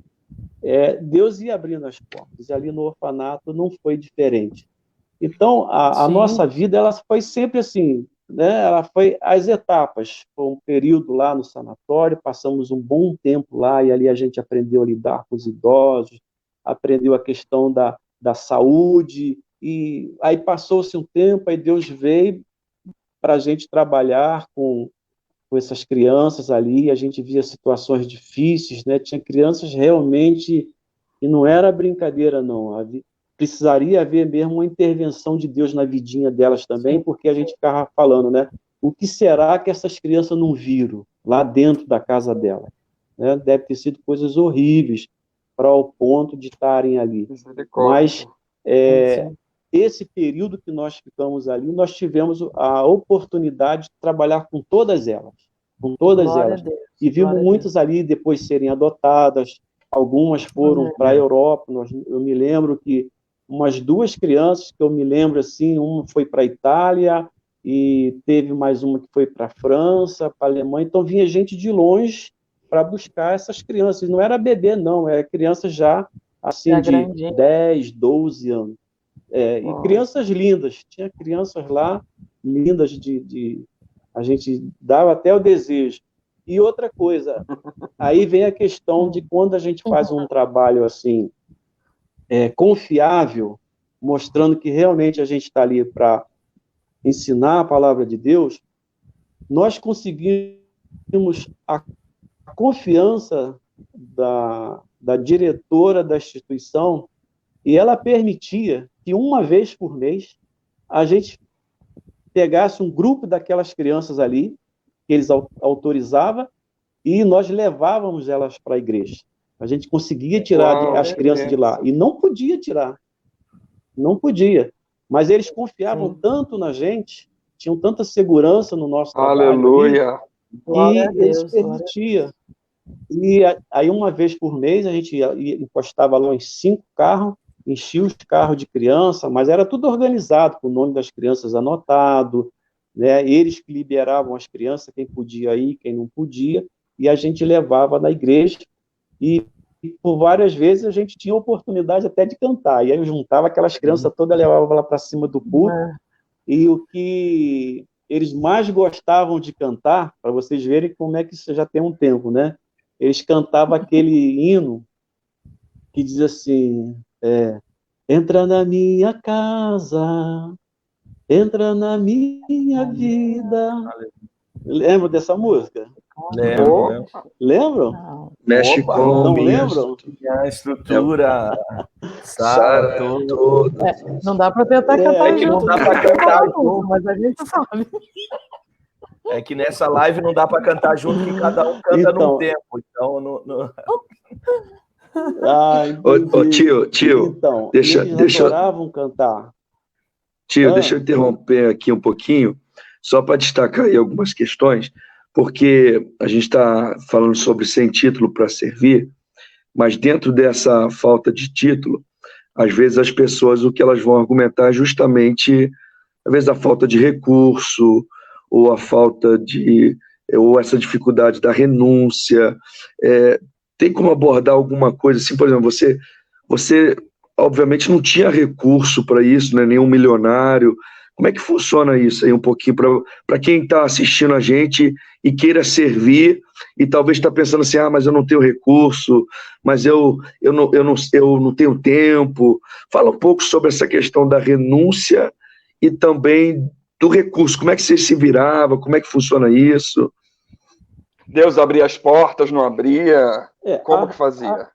Deus ia abrindo as portas. E ali no orfanato não foi diferente. Então, a nossa vida, ela foi sempre assim, né? Ela foi as etapas. Foi um período lá no sanatório, passamos um bom tempo lá, e ali a gente aprendeu a lidar com os idosos, aprendeu a questão da saúde, e aí passou-se um tempo, aí Deus veio para a gente trabalhar com essas crianças ali, a gente via situações difíceis, né? Tinha crianças realmente, e não era brincadeira, não. Precisaria haver mesmo uma intervenção de Deus na vidinha delas também, porque a gente ficava falando, né? O que será que essas crianças não viram lá dentro da casa delas? Né? Deve ter sido coisas horríveis para o ponto de estarem ali. Mas esse período que nós ficamos ali, nós tivemos a oportunidade de trabalhar com todas elas. Com todas elas. E vimos muitas ali depois serem adotadas, algumas foram para a Europa. Eu me lembro que umas 2 crianças, que eu me lembro assim, uma foi para a Itália, e teve mais uma que foi para a França, para a Alemanha. Então vinha gente de longe para buscar essas crianças. Não era bebê, não, era criança já assim, de 10, 12 anos. E crianças lindas, tinha crianças lá lindas a gente dava até o desejo. E outra coisa, aí vem a questão de quando a gente faz um trabalho assim, confiável, mostrando que realmente a gente está ali para ensinar a palavra de Deus, nós conseguimos a confiança da diretora da instituição, e ela permitia que uma vez por mês a gente pegasse um grupo daquelas crianças ali, que eles autorizavam, e nós levávamos elas para a igreja. A gente conseguia tirar as crianças de lá, e não podia tirar. Não podia. Mas eles confiavam tanto na gente, tinham tanta segurança no nosso trabalho. Aleluia! E eles permitiam. E aí, uma vez por mês, a gente encostava lá uns 5 carros, enchia os carros de criança, mas era tudo organizado, com o nome das crianças anotado, né? Eles que liberavam as crianças, quem podia ir, quem não podia, e a gente levava na igreja, e por várias vezes a gente tinha oportunidade até de cantar, e aí eu juntava aquelas crianças todas, levava lá para cima do púlpito, e o que eles mais gostavam de cantar, para vocês verem como é que isso já tem um tempo, né? Eles cantavam aquele hino que diz assim, entra na minha casa, entra na minha vida. Lembra dessa música? Lembro. Lembram? Mexe com não minha lembram? Minha estrutura, Sara, toda. Não dá para tentar cantar que não junto, dá para cantar junto, mas a gente sabe. É que nessa live não dá para cantar junto, que cada um canta num tempo. Então, Tio, então, deixa adoravam cantar. Tio, deixa eu interromper aqui um pouquinho, só para destacar aí algumas questões, porque a gente está falando sobre sem título para servir, mas dentro dessa falta de título, às vezes as pessoas, o que elas vão argumentar é justamente, às vezes, a falta de recurso, ou a falta de, ou essa dificuldade da renúncia. Tem como abordar alguma coisa assim? Por exemplo, você obviamente não tinha recurso para isso, né? Nenhum milionário. Como é que funciona isso aí um pouquinho para quem está assistindo a gente e queira servir e talvez está pensando assim, mas eu não tenho recurso, mas eu não tenho tempo. Fala um pouco sobre essa questão da renúncia e também do recurso. Como é que você se virava? Como é que funciona isso? Deus abria as portas, não abria? Como que fazia?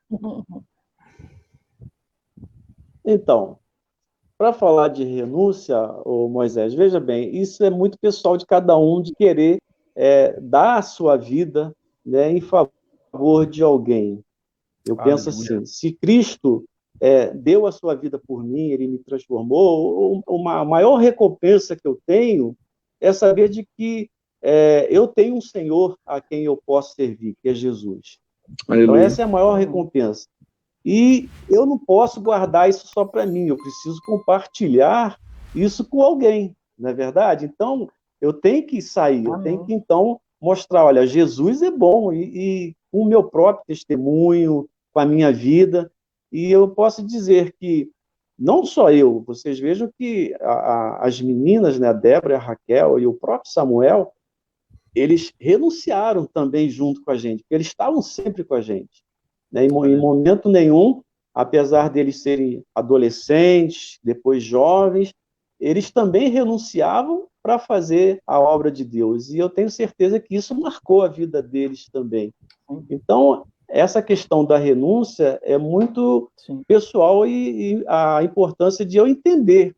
Então, para falar de renúncia, Moisés, veja bem, isso é muito pessoal de cada um, de querer dar a sua vida, né, em favor de alguém. Eu penso assim, se Cristo deu a sua vida por mim, ele me transformou, a maior recompensa que eu tenho é saber de que eu tenho um Senhor a quem eu posso servir, que é Jesus. Aleluia. Então essa é a maior recompensa. E eu não posso guardar isso só para mim, eu preciso compartilhar isso com alguém, não é verdade? Então, eu tenho que sair, eu tenho que, então, mostrar, olha, Jesus é bom, e com o meu próprio testemunho, com a minha vida, e eu posso dizer que, não só eu, vocês vejam que as meninas, né, a Débora, a Raquel e o próprio Samuel, eles renunciaram também junto com a gente, porque eles estavam sempre com a gente. Né? Em momento nenhum, apesar deles serem adolescentes, depois jovens, eles também renunciavam para fazer a obra de Deus. E eu tenho certeza que isso marcou a vida deles também. Então, essa questão da renúncia é muito pessoal e a importância de eu entender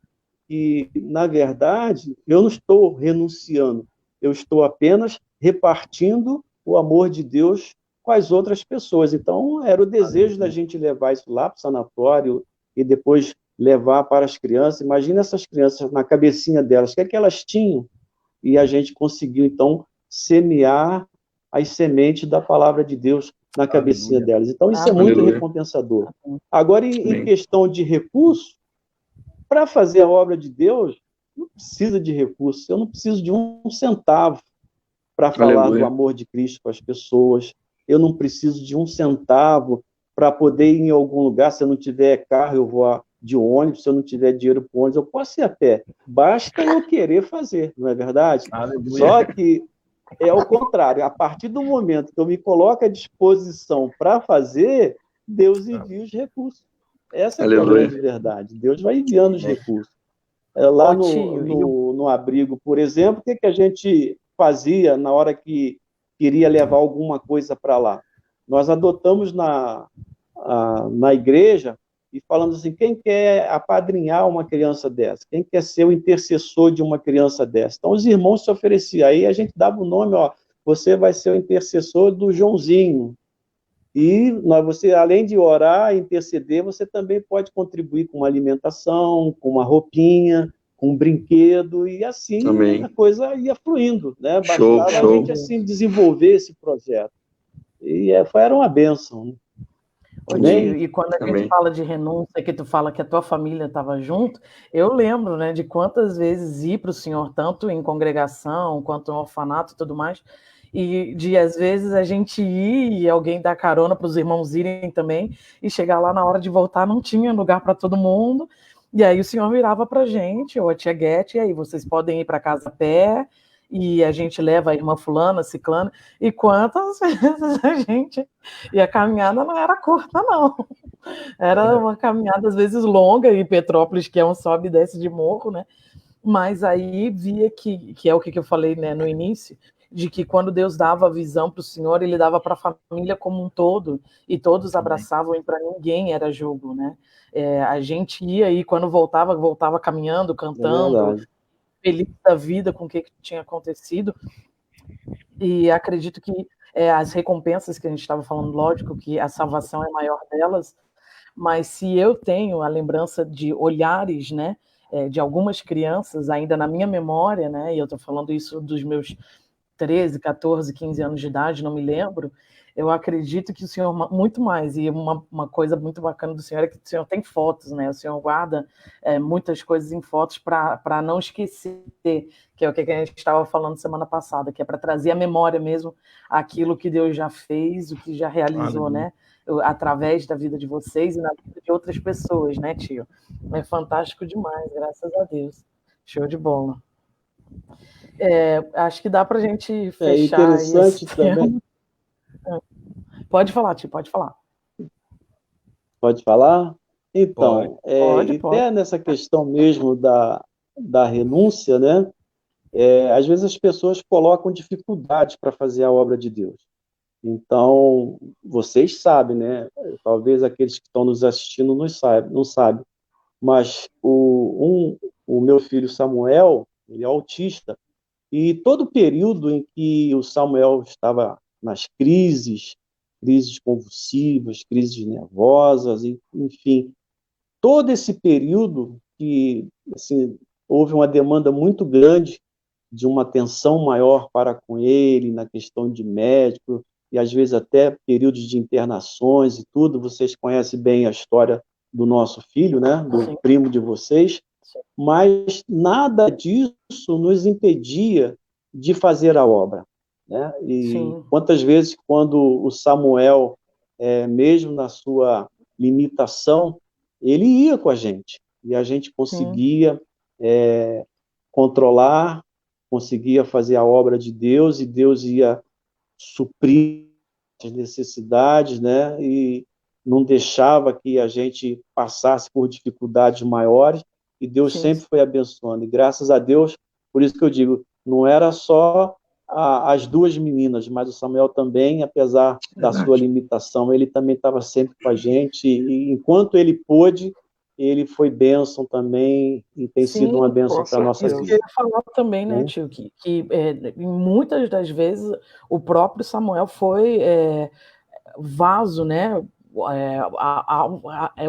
que, na verdade, eu não estou renunciando, eu estou apenas repartindo o amor de Deus com as outras pessoas. Então, era o desejo da gente levar isso lá para o sanatório e depois levar para as crianças. Imagina essas crianças na cabecinha delas, o que é que elas tinham? E a gente conseguiu, então, semear as sementes da palavra de Deus na cabecinha delas. Então, isso é muito recompensador. Agora, em questão de recurso, para fazer a obra de Deus, não precisa de recurso, eu não preciso de um centavo para falar do amor de Cristo para as pessoas, eu não preciso de um centavo para poder ir em algum lugar. Se eu não tiver carro, eu vou de ônibus. Se eu não tiver dinheiro para o ônibus, eu posso ir a pé. Basta eu querer fazer, não é verdade? Aleluia. Só que é o contrário. A partir do momento que eu me coloco à disposição para fazer, Deus envia os recursos. Essa é a grande verdade. Deus vai enviando os recursos. Lá no no abrigo, por exemplo, o que a gente fazia na hora que queria levar alguma coisa para lá? Nós adotamos na igreja e falamos assim, quem quer apadrinhar uma criança dessa? Quem quer ser o intercessor de uma criança dessa? Então, os irmãos se ofereciam. Aí a gente dava o nome, ó, você vai ser o intercessor do Joãozinho. E você, além de orar e interceder, você também pode contribuir com uma alimentação, com uma roupinha, com um brinquedo, e assim Amém. a coisa ia fluindo, né? Show, Bastava a gente assim, desenvolver esse projeto. E era uma bênção. Ô, tio, e quando a gente fala de renúncia, que tu fala que a tua família estava junto, eu lembro, né, de quantas vezes ir para o senhor, tanto em congregação, quanto no orfanato e tudo mais, e de, às vezes, a gente ir e alguém dar carona para os irmãos irem também, e chegar lá na hora de voltar, não tinha lugar para todo mundo, e aí o senhor virava para a gente, ou a tia Guete, e aí vocês podem ir para casa a pé, e a gente leva a irmã fulana, ciclana, e quantas vezes a gente... E a caminhada não era curta, não. Era uma caminhada, às vezes, longa, em Petrópolis, que é um sobe e desce de morro, né? Mas aí via que é o que eu falei, né, no início, de que quando Deus dava a visão para o Senhor, ele dava para a família como um todo, e todos abraçavam, e para ninguém era jogo, né? A gente ia e quando voltava caminhando, cantando, feliz da vida com o que tinha acontecido, e acredito que as recompensas que a gente estava falando, lógico que a salvação é a maior delas, mas se eu tenho a lembrança de olhares, né, de algumas crianças ainda na minha memória, né, e eu estou falando isso dos meus 13, 14, 15 anos de idade, não me lembro, eu acredito que o senhor, muito mais, e uma coisa muito bacana do senhor é que o senhor tem fotos, né? O senhor guarda muitas coisas em fotos para não esquecer, que é o que a gente estava falando semana passada, que é para trazer à memória mesmo aquilo que Deus já fez, o que já realizou, né? Através da vida de vocês e na vida de outras pessoas, né, tio? É fantástico demais, graças a Deus. Show de bola. Acho que dá para a gente fechar. É interessante também. Pode falar, tio, pode falar. Pode falar? Então, pode. até nessa questão mesmo da renúncia, né? Às vezes as pessoas colocam dificuldades para fazer a obra de Deus. Então, vocês sabem, né? Talvez aqueles que estão nos assistindo não sabem, mas o meu filho Samuel, ele é autista, e todo período em que o Samuel estava nas crises convulsivas, crises nervosas, enfim, todo esse período que assim, houve uma demanda muito grande de uma atenção maior para com ele, na questão de médico, e às vezes até períodos de internações e tudo, vocês conhecem bem a história do nosso filho, né, do primo de vocês, mas nada disso nos impedia de fazer a obra, né? E quantas vezes, quando o Samuel, mesmo na sua limitação, ele ia com a gente, e a gente conseguia controlar, conseguia fazer a obra de Deus, e Deus ia suprir as necessidades, né? E não deixava que a gente passasse por dificuldades maiores, e Deus sempre foi abençoando, e graças a Deus, por isso que eu digo, não era só as duas meninas, mas o Samuel também, apesar da sua limitação, ele também estava sempre com a gente, e enquanto ele pôde, ele foi bênção também, e tem sido uma bênção para a nossa vida. Isso que eu ia falar também, né, tio, que muitas das vezes o próprio Samuel foi vaso, né,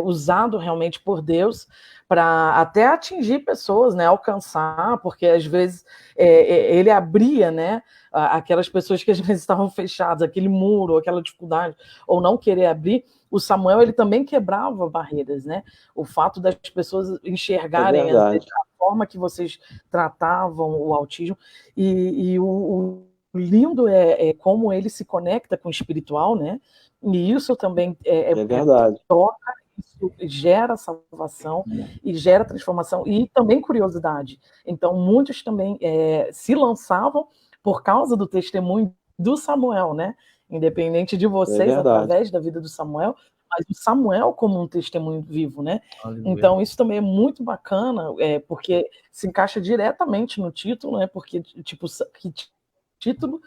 usado realmente por Deus para até atingir pessoas, né, alcançar, porque às vezes ele abria, né, aquelas pessoas que às vezes estavam fechadas, aquele muro, aquela dificuldade, ou não querer abrir. O Samuel, ele também quebrava barreiras, né? O fato das pessoas enxergarem às vezes, a forma que vocês tratavam o autismo, e o lindo é como ele se conecta com o espiritual, né? E isso também verdade. Toca, isso gera salvação e gera transformação e também curiosidade. Então, muitos também se lançavam por causa do testemunho do Samuel, né? independente de vocês, através da vida do Samuel, mas o Samuel como um testemunho vivo, né? Aleluia. Então, isso também é muito bacana, porque se encaixa diretamente no título, né? Porque, tipo, que título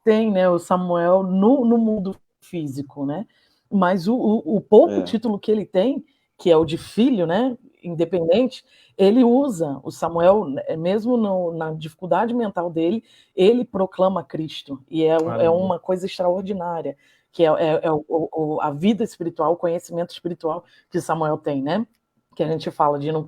tem, né, o Samuel no mundo físico, né? Mas o pouco título que ele tem, que é o de filho, né, independente, ele usa o Samuel, mesmo na dificuldade mental dele, ele proclama Cristo, e é uma coisa extraordinária, que a vida espiritual, o conhecimento espiritual que Samuel tem, né? Que a gente fala de não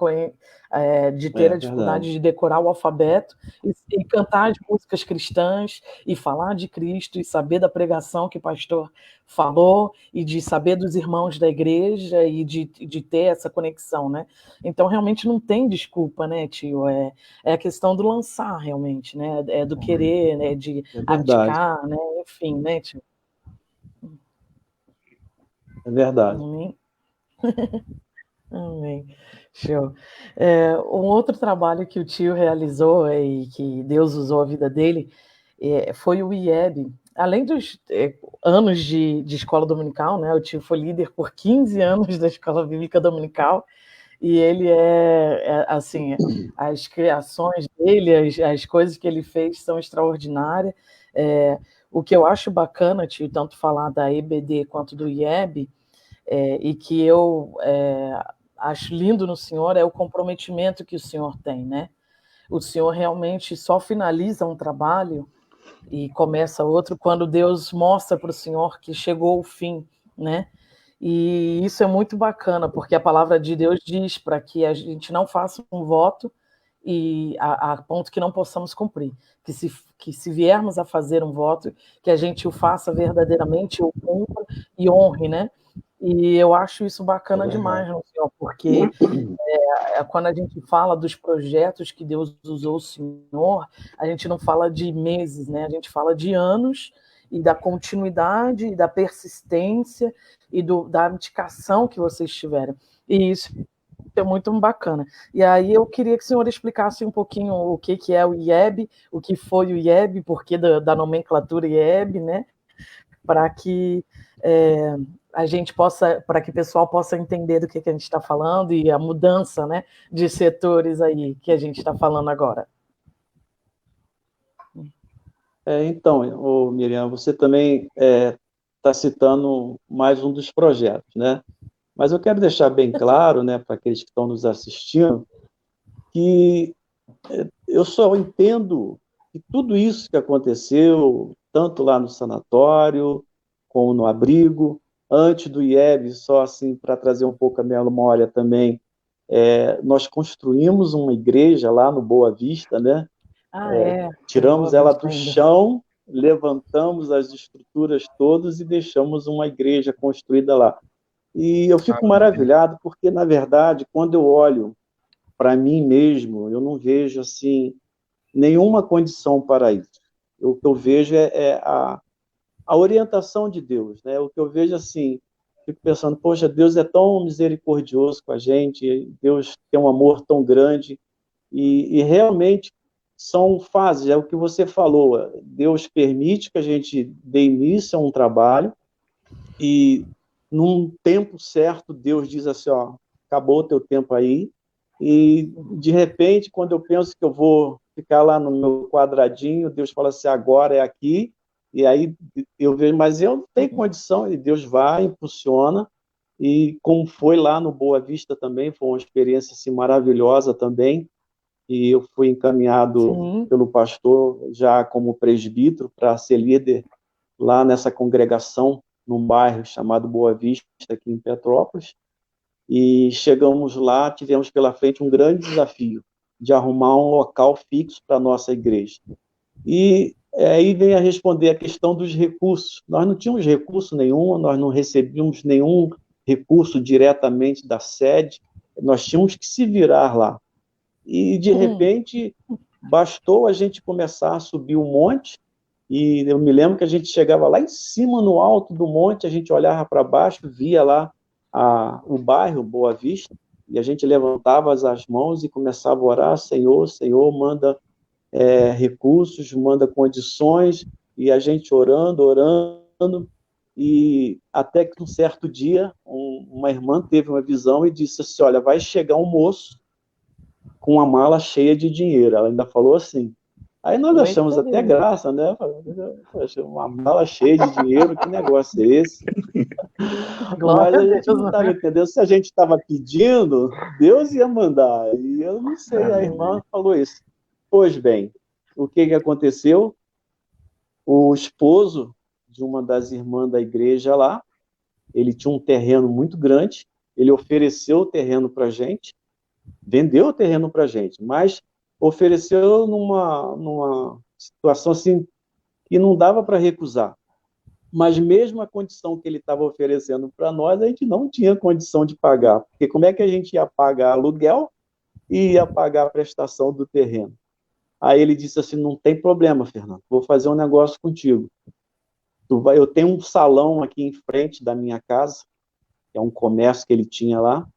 de ter a dificuldade de decorar o alfabeto e cantar as músicas cristãs e falar de Cristo e saber da pregação que o pastor falou e de saber dos irmãos da igreja e de ter essa conexão, né? Então, realmente não tem desculpa, né, tio? É a questão do lançar, realmente, né? É do querer, né? De abdicar, né? Enfim, né, tio? É verdade. Amém. Show. Um outro trabalho que o tio realizou e que Deus usou a vida dele foi o IEB. Além dos anos de escola dominical, né? O tio foi líder por 15 anos da escola bíblica dominical e ele assim, as criações dele, as coisas que ele fez são extraordinárias. O que eu acho bacana, tio, tanto falar da EBD quanto do IEB, e que eu acho lindo no senhor é o comprometimento que o senhor tem, né? O senhor realmente só finaliza um trabalho e começa outro quando Deus mostra para o senhor que chegou o fim, né? E isso é muito bacana, porque a palavra de Deus diz para que a gente não faça um voto e a ponto que não possamos cumprir, que se viermos a fazer um voto, que a gente o faça verdadeiramente, o cumpra e honre, né? E eu acho isso bacana demais, não, senhor, porque quando a gente fala dos projetos que Deus usou o senhor, a gente não fala de meses, né? A gente fala de anos e da continuidade e da persistência e da abdicação que vocês tiveram. E isso é muito bacana. E aí eu queria que o senhor explicasse um pouquinho o que é o IEB, o que foi o IEB, por que da nomenclatura IEB, né? Para que a gente possa, para que o pessoal possa entender do que a gente está falando e a mudança, né, de setores aí que a gente está falando agora. Então, Miriam, você também está citando mais um dos projetos, né? Mas eu quero deixar bem claro, né, para aqueles que estão nos assistindo, que eu só entendo que tudo isso que aconteceu, tanto lá no sanatório, como no abrigo, antes do IEB, só assim para trazer um pouco a minha memória também, nós construímos uma igreja lá no Boa Vista, né? Tiramos ela do chão, levantamos as estruturas todas e deixamos uma igreja construída lá. E eu fico maravilhado porque, na verdade, quando eu olho para mim mesmo, eu não vejo assim nenhuma condição para isso. O que eu vejo é a orientação de Deus, né? O que eu vejo assim, fico pensando, poxa, Deus é tão misericordioso com a gente, Deus tem um amor tão grande, e realmente são fases, é o que você falou, Deus permite que a gente dê início a um trabalho, e num tempo certo, Deus diz assim, ó, acabou o teu tempo aí, e de repente, quando eu penso que eu vou ficar lá no meu quadradinho, Deus fala assim, agora é aqui, e aí eu vejo, mas eu não tenho condição, e Deus vai, impulsiona, e como foi lá no Boa Vista também, foi uma experiência assim, maravilhosa também, e eu fui encaminhado pelo pastor já como presbítero para ser líder lá nessa congregação, num bairro chamado Boa Vista, aqui em Petrópolis, e chegamos lá, tivemos pela frente um grande desafio de arrumar um local fixo para a nossa igreja. E aí vem a responder a questão dos recursos. Nós não tínhamos recurso nenhum, nós não recebíamos nenhum recurso diretamente da sede, nós tínhamos que se virar lá. E, de repente, bastou a gente começar a subir um monte, e eu me lembro que a gente chegava lá em cima, no alto do monte, a gente olhava para baixo, via lá o bairro Boa Vista, e a gente levantava as mãos e começava a orar, Senhor, Senhor, manda recursos, manda condições, e a gente orando, e até que um certo dia, uma irmã teve uma visão e disse assim, olha, vai chegar um moço com uma mala cheia de dinheiro. Ela ainda falou assim. Aí nós achamos até graça, né? Poxa, uma mala cheia de dinheiro, que negócio é esse? Mas a gente não estava entendendo. Se a gente estava pedindo, Deus ia mandar. E eu não sei, a irmã falou isso. Pois bem, o que aconteceu? O esposo de uma das irmãs da igreja lá, ele tinha um terreno muito grande, ele ofereceu o terreno para a gente, vendeu o terreno para a gente, mas ofereceu numa situação assim que não dava para recusar. Mas mesmo a condição que ele estava oferecendo para nós, a gente não tinha condição de pagar, porque como é que a gente ia pagar aluguel e ia pagar a prestação do terreno? Aí ele disse assim, não tem problema, Fernando, vou fazer um negócio contigo. Eu tenho um salão aqui em frente da minha casa, que é um comércio que ele tinha lá,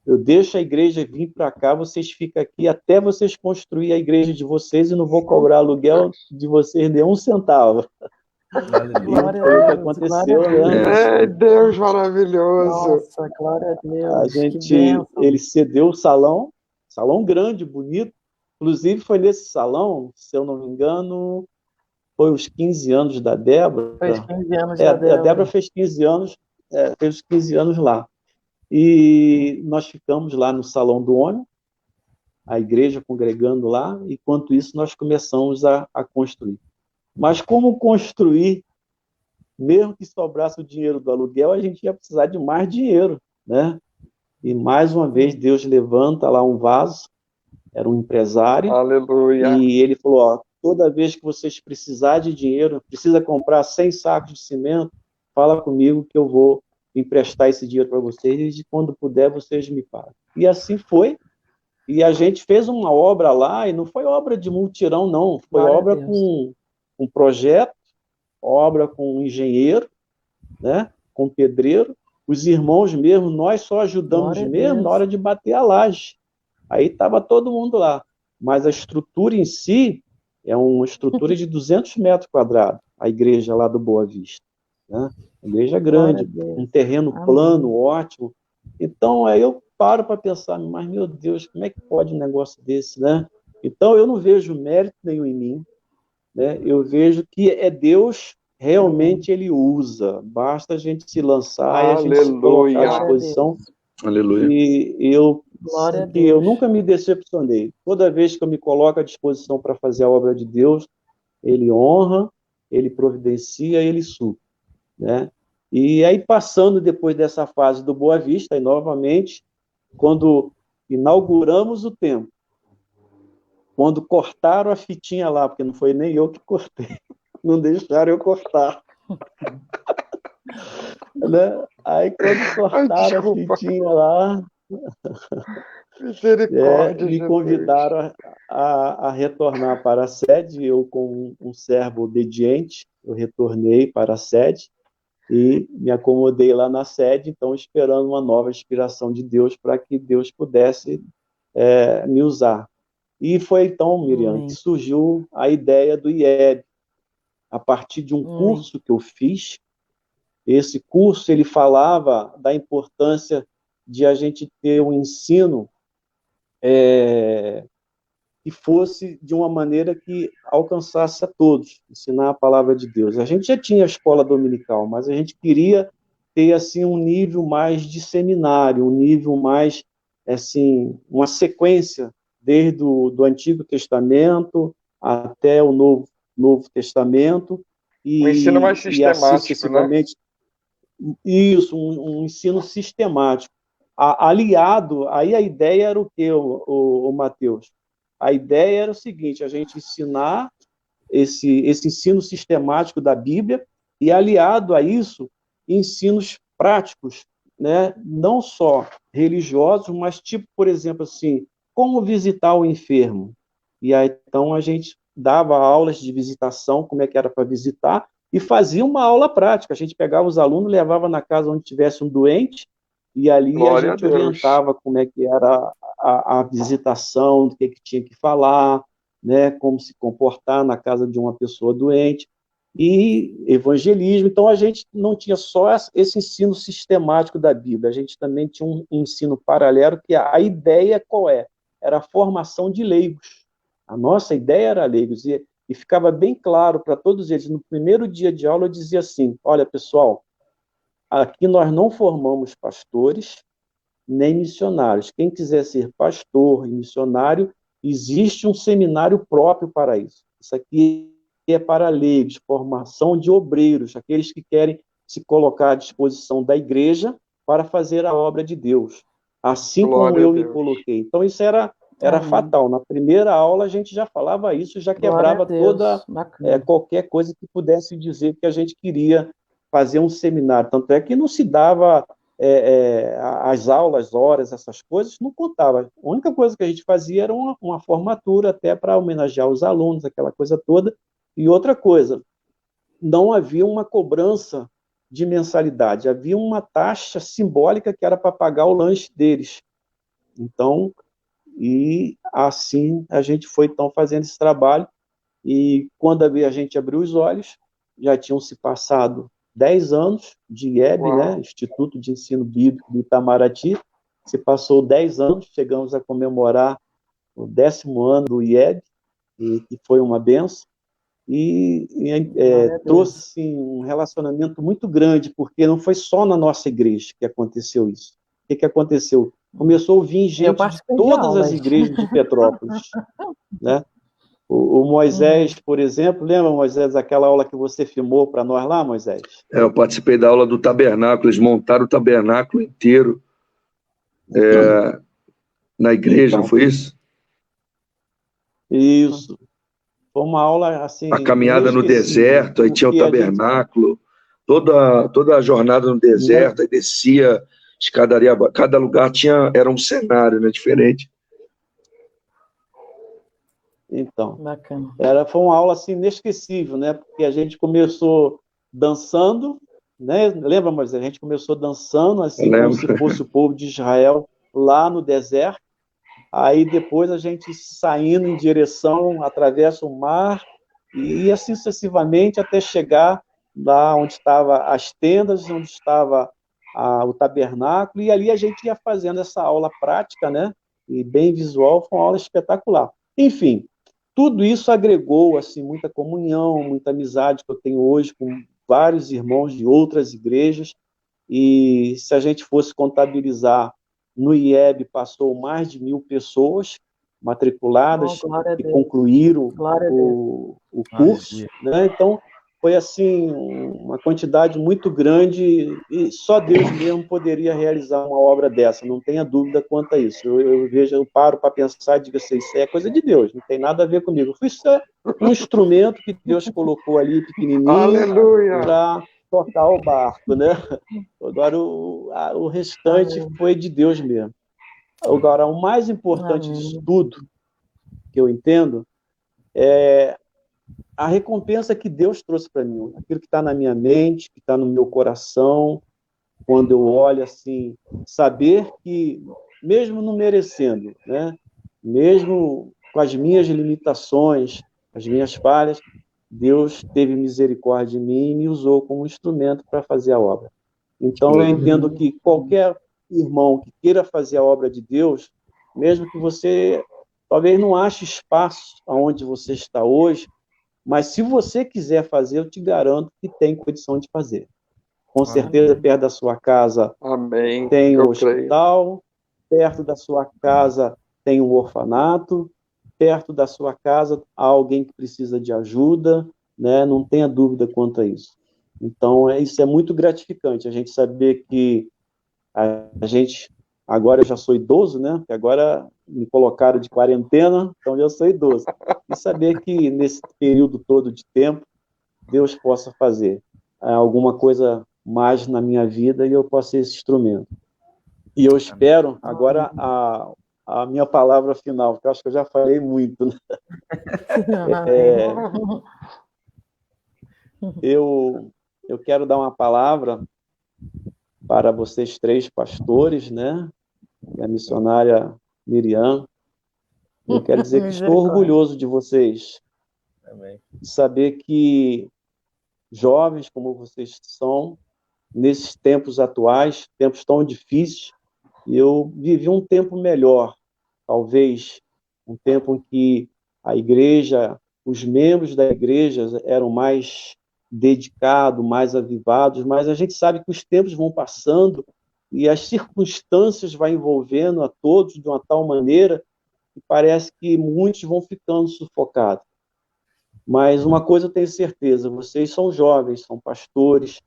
eu deixo a igreja vir para cá, vocês ficam aqui até vocês construir a igreja de vocês e não vou cobrar aluguel de vocês nem um centavo. Glória Foi o que a Deus, aconteceu, É, Deus maravilhoso. Nossa, glória a Deus. A gente, ele cedeu o salão grande, bonito. Inclusive foi nesse salão, se eu não me engano, foi os 15 anos da Débora. Foi os 15 anos da Débora. A Débora fez 15 anos, fez os 15 anos lá. E nós ficamos lá no Salão do Homem, a igreja congregando lá, e enquanto isso nós começamos a construir. Mas como construir, mesmo que sobrasse o dinheiro do aluguel, a gente ia precisar de mais dinheiro, né? E mais uma vez Deus levanta lá um vaso, era um empresário, aleluia, e ele falou, ó, toda vez que vocês precisarem de dinheiro, precisa comprar 100 sacos de cimento, fala comigo que eu vou emprestar esse dinheiro para vocês e quando puder vocês me pagam. E assim foi, e a gente fez uma obra lá, e não foi obra de mutirão, não, foi obra com um projeto, obra com um engenheiro, né, com pedreiro, os irmãos mesmo, nós só ajudamos mesmo na hora de bater a laje. Aí estava todo mundo lá, mas a estrutura em si é uma estrutura de 200 metros quadrados, a igreja lá do Boa Vista, né? Igreja grande, um terreno plano, ótimo. Então, aí eu paro para pensar, mas, meu Deus, como é que pode um negócio desse, né? Então, eu não vejo mérito nenhum em mim, né? Eu vejo que é Deus, realmente Ele usa. Basta a gente se lançar e a gente se colocar à disposição. Aleluia. E eu nunca me decepcionei. Toda vez que eu me coloco à disposição para fazer a obra de Deus, Ele honra, Ele providencia, Ele supre, né? E aí, passando depois dessa fase do Boa Vista, e novamente, quando inauguramos o templo, quando cortaram a fitinha lá, porque não foi nem eu que cortei, não deixaram eu cortar. Né? Aí, quando cortaram a fitinha lá, me convidaram a retornar para a sede. Eu, com um servo obediente, eu retornei para a sede e me acomodei lá na sede, então esperando uma nova inspiração de Deus para que Deus pudesse me usar. E foi então, Miriam, que surgiu a ideia do IEB, a partir de um curso que eu fiz. Esse curso, ele falava da importância de a gente ter um ensino que fosse de uma maneira que alcançasse a todos, ensinar a palavra de Deus. A gente já tinha a escola dominical, mas a gente queria ter assim um nível mais de seminário, um nível mais assim, uma sequência desde do Antigo Testamento até o Novo Testamento e um ensino mais sistemático, assim, sucessivamente. Né? Isso, um ensino sistemático. Aliado, aí a ideia era o quê, o Mateus? A ideia era o seguinte, a gente ensinar esse ensino sistemático da Bíblia e, aliado a isso, ensinos práticos, né? Não só religiosos, mas tipo, por exemplo, assim, como visitar o enfermo. E aí, então, a gente dava aulas de visitação, como é que era para visitar, e fazia uma aula prática. A gente pegava os alunos, levava na casa onde tivesse um doente, e ali Glória a gente orientava como é que era a visitação, do que tinha que falar, né, como se comportar na casa de uma pessoa doente. e evangelismo. Então, a gente não tinha só esse ensino sistemático da Bíblia, a gente também tinha um ensino paralelo, que a ideia qual é? Era a formação de leigos. A nossa ideia era leigos, e ficava bem claro para todos eles. No primeiro dia de aula, eu dizia assim: olha, pessoal, aqui nós não formamos pastores nem missionários. Quem quiser ser pastor e missionário, existe um seminário próprio para isso. Isso aqui é para leigos, formação de obreiros, aqueles que querem se colocar à disposição da igreja para fazer a obra de Deus, assim Glória como eu a me Deus. coloquei. Então, isso era fatal. Na primeira aula, a gente já falava isso, já Glória quebrava a Deus. toda Bacana. qualquer coisa que pudesse dizer que a gente queria fazer um seminário. Tanto é que não se dava as aulas, horas, essas coisas, não contava. A única coisa que a gente fazia era uma formatura, até para homenagear os alunos, aquela coisa toda. E outra coisa, não havia uma cobrança de mensalidade, havia uma taxa simbólica que era para pagar o lanche deles. Então, e assim a gente foi então fazendo esse trabalho, e quando a gente abriu os olhos, já tinham se passado 10 anos de IEB, né, Instituto de Ensino Bíblico do Itamaraty. Se passou 10 anos, chegamos a comemorar o 10º ano do IEB, e que foi uma benção, e trouxe assim, um relacionamento muito grande, porque não foi só na nossa igreja que aconteceu isso. O que aconteceu? Começou a vir gente de todas as igrejas de Petrópolis, né? O Moisés, por exemplo, lembra, Moisés, aquela aula que você filmou para nós lá, Moisés? Eu participei da aula do tabernáculo, eles montaram o tabernáculo inteiro na igreja, Então, não foi isso? Isso. Foi uma aula, assim, A caminhada no deserto, aí tinha o tabernáculo, toda a jornada no deserto, aí descia escadaria, cada lugar era um cenário, né, diferente. Então, bacana. Foi uma aula assim, inesquecível, né? Porque a gente começou dançando, né? Lembra, Moisés? A gente começou dançando, assim, como se fosse o povo de Israel lá no deserto. Aí depois a gente saindo em direção, atravessa o mar, e assim sucessivamente até chegar lá onde estavam as tendas, onde estava o tabernáculo, e ali a gente ia fazendo essa aula prática, né? E bem visual, foi uma aula espetacular. Enfim, tudo isso agregou assim muita comunhão, muita amizade que eu tenho hoje com vários irmãos de outras igrejas, e se a gente fosse contabilizar, no IEB passou mais de 1.000 pessoas matriculadas e concluíram o curso, né? Então, foi assim uma quantidade muito grande, e só Deus mesmo poderia realizar uma obra dessa, não tenha dúvida quanto a isso. Eu paro para pensar e digo assim, isso é coisa de Deus, não tem nada a ver comigo. Foi só um instrumento que Deus colocou ali, pequenininho, para tocar o barco, né? Agora, o restante foi de Deus mesmo. Agora, o mais importante disso tudo, que eu entendo, é a recompensa que Deus trouxe para mim, aquilo que está na minha mente, que está no meu coração, quando eu olho assim, saber que, mesmo não merecendo, né, mesmo com as minhas limitações, as minhas falhas, Deus teve misericórdia de mim e me usou como instrumento para fazer a obra. Então, eu entendo que qualquer irmão que queira fazer a obra de Deus, mesmo que você talvez não ache espaço onde você está hoje, mas se você quiser fazer, eu te garanto que tem condição de fazer. Com certeza, perto da sua casa tem um hospital, perto da sua casa tem um orfanato, perto da sua casa há alguém que precisa de ajuda, né? Não tenha dúvida quanto a isso. Então, isso é muito gratificante, a gente saber que a gente, agora eu já sou idoso, né? Porque agora me colocaram de quarentena, então eu sou idoso. E saber que nesse período todo de tempo, Deus possa fazer alguma coisa mais na minha vida e eu possa ser esse instrumento. E eu espero, agora, a minha palavra final, porque eu acho que eu já falei muito, né? Eu quero dar uma palavra para vocês 3 pastores, né? E a missionária Miriam. Eu quero dizer que estou orgulhoso de vocês. Amém. Saber que jovens como vocês são, nesses tempos atuais, tempos tão difíceis, e eu vivi um tempo melhor, talvez um tempo em que a igreja, os membros da igreja eram mais dedicados, mais avivados, mas a gente sabe que os tempos vão passando e as circunstâncias vão envolvendo a todos de uma tal maneira que parece que muitos vão ficando sufocados. Mas uma coisa eu tenho certeza, vocês são jovens, são pastores,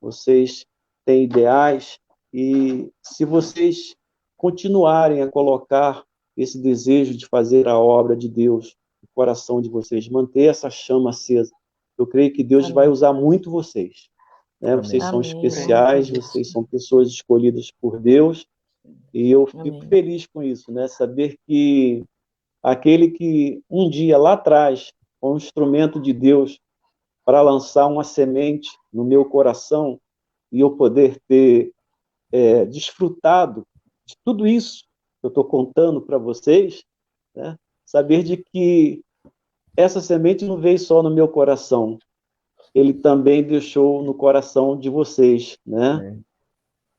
vocês têm ideais, e se vocês continuarem a colocar esse desejo de fazer a obra de Deus no coração de vocês, manter essa chama acesa, eu creio que Deus vai usar muito vocês. Né? Vocês são especiais, vocês são pessoas escolhidas por Deus, e eu fico feliz com isso, né? Saber que aquele que um dia lá atrás foi um instrumento de Deus para lançar uma semente no meu coração e eu poder ter desfrutado de tudo isso que eu estou contando para vocês, né? Saber de que essa semente não veio só no meu coração, ele também deixou no coração de vocês, né?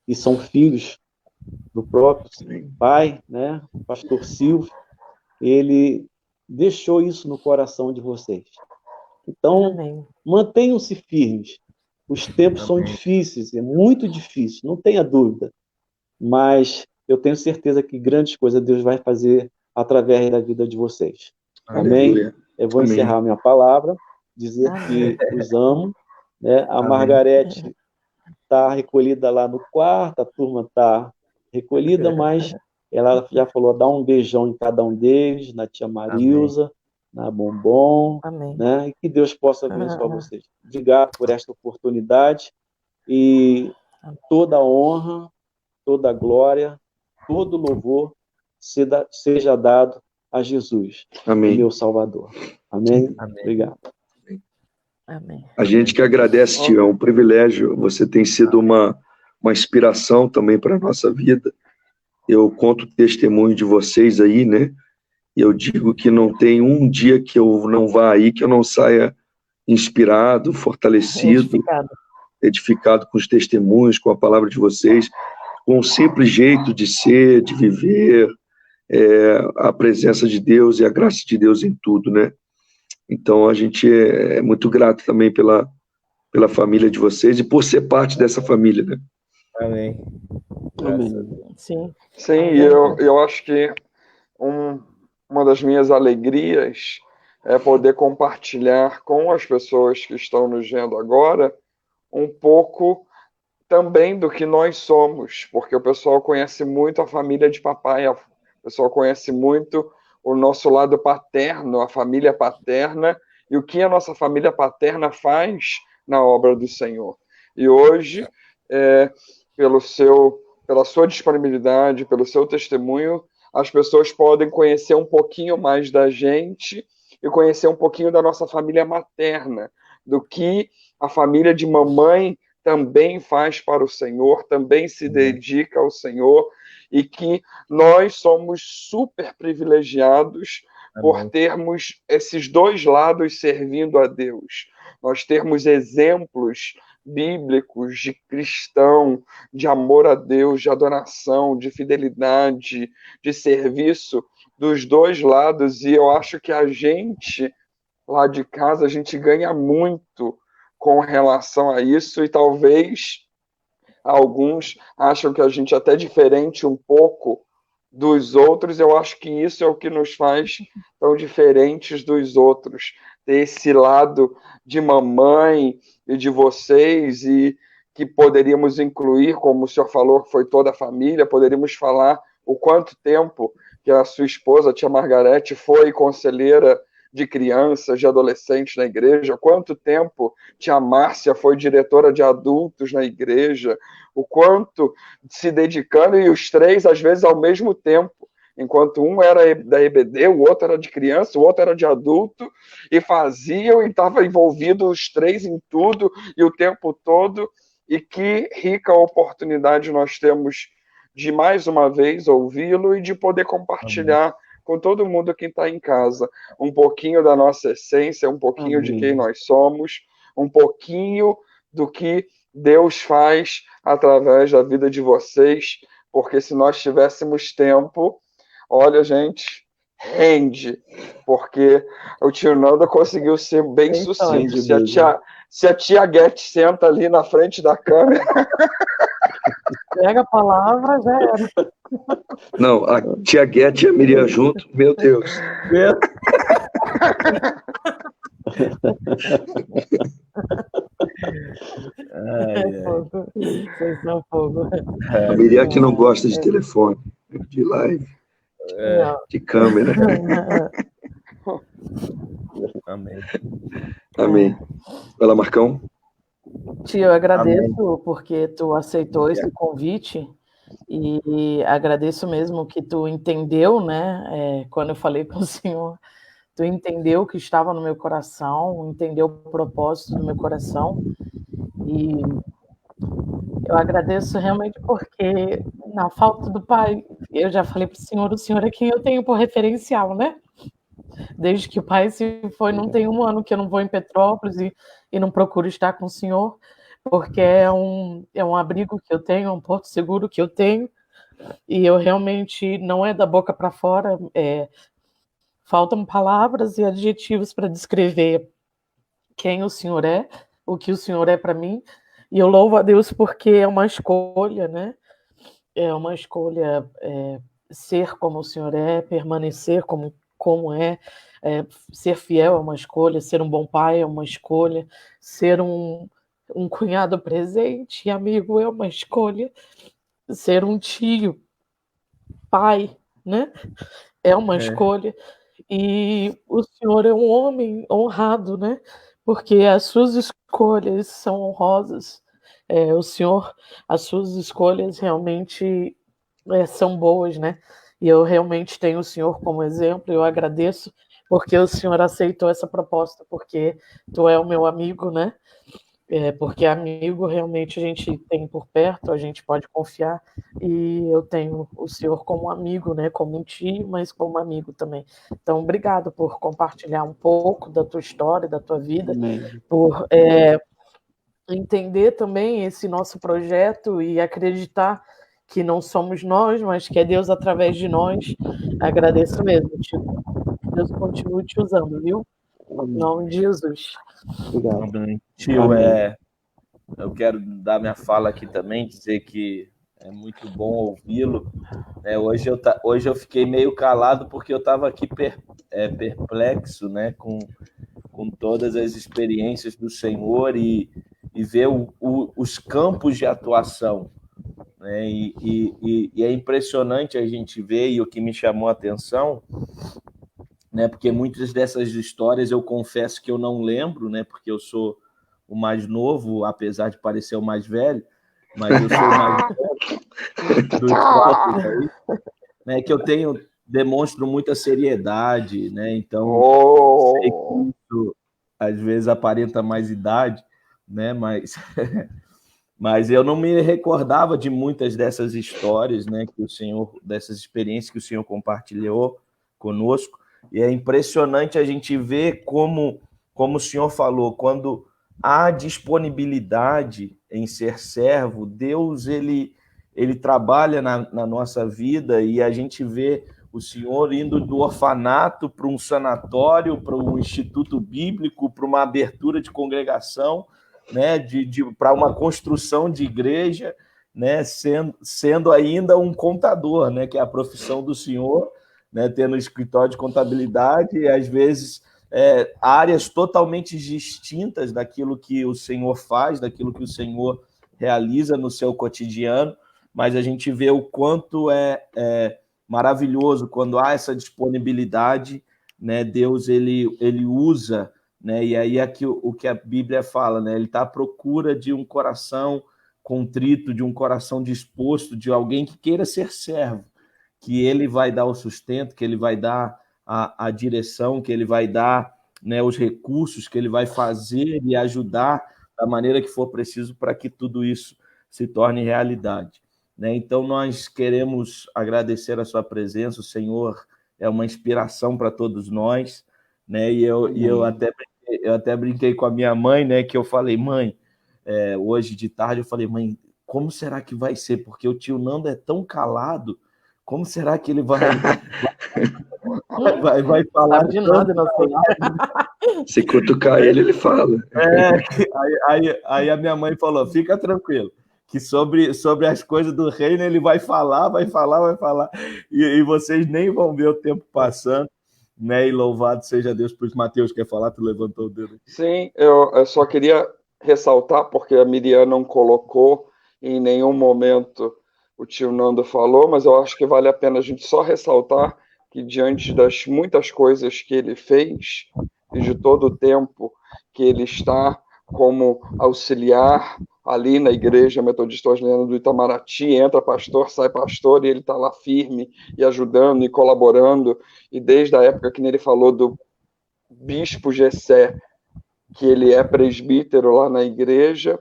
Que são filhos do próprio pai, né? O pastor Silvio, ele deixou isso no coração de vocês. Então, mantenham-se firmes. Os tempos são difíceis, é muito difícil, não tenha dúvida. Mas eu tenho certeza que grandes coisas Deus vai fazer através da vida de vocês. Amém? Eu vou encerrar minha palavra, dizer que os amo. Né? A Margarete está recolhida lá no quarto, a turma está recolhida, mas ela já falou, dá um beijão em cada um deles, na tia Marilza, na Bombom, né? E que Deus possa abençoar vocês. Obrigado por esta oportunidade e toda a honra, toda a glória, todo louvor seja dado a Jesus, meu Salvador. Amém? Obrigado. Amém. A gente que agradece, tio, é um privilégio, você tem sido uma inspiração também para a nossa vida. Eu conto o testemunho de vocês aí, né? E eu digo que não tem um dia que eu não vá aí, que eu não saia inspirado, fortalecido, edificado com os testemunhos, com a palavra de vocês, com o simples jeito de ser, de viver, a presença de Deus e a graça de Deus em tudo, né? Então, a gente é muito grato também pela família de vocês e por ser parte dessa família, né? Amém. Sim. Sim, e eu acho que uma das minhas alegrias é poder compartilhar com as pessoas que estão nos vendo agora um pouco também do que nós somos, porque o pessoal conhece muito a família de papai, o pessoal conhece muito o nosso lado paterno, a família paterna, e o que a nossa família paterna faz na obra do Senhor. E hoje, pela sua disponibilidade, pelo seu testemunho, as pessoas podem conhecer um pouquinho mais da gente e conhecer um pouquinho da nossa família materna, do que a família de mamãe também faz para o Senhor, também se dedica ao Senhor, e que nós somos super privilegiados por termos esses dois lados servindo a Deus. Nós termos exemplos bíblicos de cristão, de amor a Deus, de adoração, de fidelidade, de serviço dos dois lados, e eu acho que a gente, lá de casa, a gente ganha muito com relação a isso, e talvez alguns acham que a gente é até diferente um pouco dos outros. Eu acho que isso é o que nos faz tão diferentes dos outros, ter esse lado de mamãe e de vocês, e que poderíamos incluir, como o senhor falou, que foi toda a família, poderíamos falar o quanto tempo que a sua esposa, a tia Margarete, foi conselheira de crianças, de adolescentes na igreja, quanto tempo tia Márcia foi diretora de adultos na igreja, o quanto se dedicando, e os três, às vezes, ao mesmo tempo, enquanto um era da EBD, o outro era de criança, o outro era de adulto, e faziam, e estavam envolvidos os três em tudo, e o tempo todo, e que rica oportunidade nós temos de, mais uma vez, ouvi-lo e de poder compartilhar com todo mundo que está em casa um pouquinho da nossa essência, um pouquinho de quem nós somos, um pouquinho do que Deus faz através da vida de vocês, porque se nós tivéssemos tempo, olha, gente, rende, porque o tio Nando conseguiu ser bem sucinto. Se a tia Guete senta ali na frente da câmera... Pega a palavra, já era. Não, a tia Guete e a Miriam junto, meu Deus. Vocês são fogo. A Miriam que não gosta de telefone, de live, de câmera. Amém. Vai lá, Marcão. Tio, eu agradeço porque tu aceitou esse convite e agradeço mesmo que tu entendeu, né? Quando eu falei com o senhor, tu entendeu o que estava no meu coração, entendeu o propósito do meu coração. E eu agradeço realmente porque, na falta do pai, eu já falei para o senhor é quem eu tenho por referencial, né? Desde que o pai se foi, não tem um ano que eu não vou em Petrópolis e não procuro estar com o senhor, porque é um abrigo que eu tenho, é um porto seguro que eu tenho, e eu realmente, não é da boca para fora, faltam palavras e adjetivos para descrever quem o senhor é, o que o senhor é para mim, e eu louvo a Deus porque é uma escolha, né? É uma escolha ser como o senhor é, permanecer como é, ser fiel é uma escolha, ser um bom pai é uma escolha, ser um cunhado presente e amigo é uma escolha, ser um tio, pai, né? É uma escolha. E o senhor é um homem honrado, né? Porque as suas escolhas são honrosas. O senhor, as suas escolhas realmente são boas, né? E eu realmente tenho o senhor como exemplo, eu agradeço porque o senhor aceitou essa proposta, porque tu é o meu amigo, né? Porque amigo realmente a gente tem por perto, a gente pode confiar, e eu tenho o senhor como amigo, né? Como um tio, mas como amigo também. Então, obrigado por compartilhar um pouco da tua história, da tua vida, por entender também esse nosso projeto e acreditar que não somos nós, mas que é Deus através de nós. Agradeço mesmo, tio. Que Deus continue te usando, viu? Em nome de Jesus. Obrigado. Tio, eu quero dar minha fala aqui também, dizer que é muito bom ouvi-lo. Hoje eu fiquei meio calado porque eu estava aqui perplexo, né, com todas as experiências do Senhor e ver os campos de atuação. Né? E é impressionante a gente ver, e o que me chamou a atenção, né, porque muitas dessas histórias eu confesso que eu não lembro, né, porque eu sou o mais novo, apesar de parecer o mais velho, mas eu sou o mais velho dos quatro aí, né, que eu demonstro muita seriedade, né, então sei que isso às vezes aparenta mais idade, né, mas eu não me recordava de muitas dessas histórias, né, dessas experiências que o Senhor compartilhou conosco, e é impressionante a gente ver como o Senhor falou, quando há disponibilidade em ser servo, Deus ele trabalha na nossa vida, e a gente vê o Senhor indo do orfanato para um sanatório, para um instituto bíblico, para uma abertura de congregação, né, para uma construção de igreja, né, sendo ainda um contador, né, que é a profissão do senhor, né, tendo um escritório de contabilidade, e às vezes áreas totalmente distintas daquilo que o senhor faz, daquilo que o senhor realiza no seu cotidiano, mas a gente vê o quanto é maravilhoso quando há essa disponibilidade, né, Deus ele usa, né? E aí aqui o que a Bíblia fala, né? Ele está à procura de um coração contrito, de um coração disposto, de alguém que queira ser servo, que ele vai dar o sustento, que ele vai dar a direção, que ele vai dar, né, os recursos, que ele vai fazer e ajudar da maneira que for preciso para que tudo isso se torne realidade, né? Então nós queremos agradecer a sua presença, o Senhor é uma inspiração para todos nós, né? E eu até eu até brinquei com a minha mãe, né? Que eu falei, mãe, hoje de tarde eu falei, mãe, como será que vai ser? Porque o tio Nando é tão calado, como será que ele vai falar? Sabe de nada, não sei. Se cutucar ele fala. Aí a minha mãe falou, fica tranquilo, que sobre as coisas do reino ele vai falar, e vocês nem vão ver o tempo passando, né? E louvado seja Deus. Por isso, Mateus quer falar, tu levantou o dedo. Sim, eu só queria ressaltar, porque a Miriam não colocou em nenhum momento o tio Nando falou, mas eu acho que vale a pena a gente só ressaltar que diante das muitas coisas que ele fez e de todo o tempo que ele está como auxiliar ali na Igreja Metodista Wesleyana do Itamaraty, entra pastor, sai pastor, e ele está lá firme e ajudando e colaborando, e desde a época que ele falou do bispo Gessé, que ele é presbítero lá na igreja,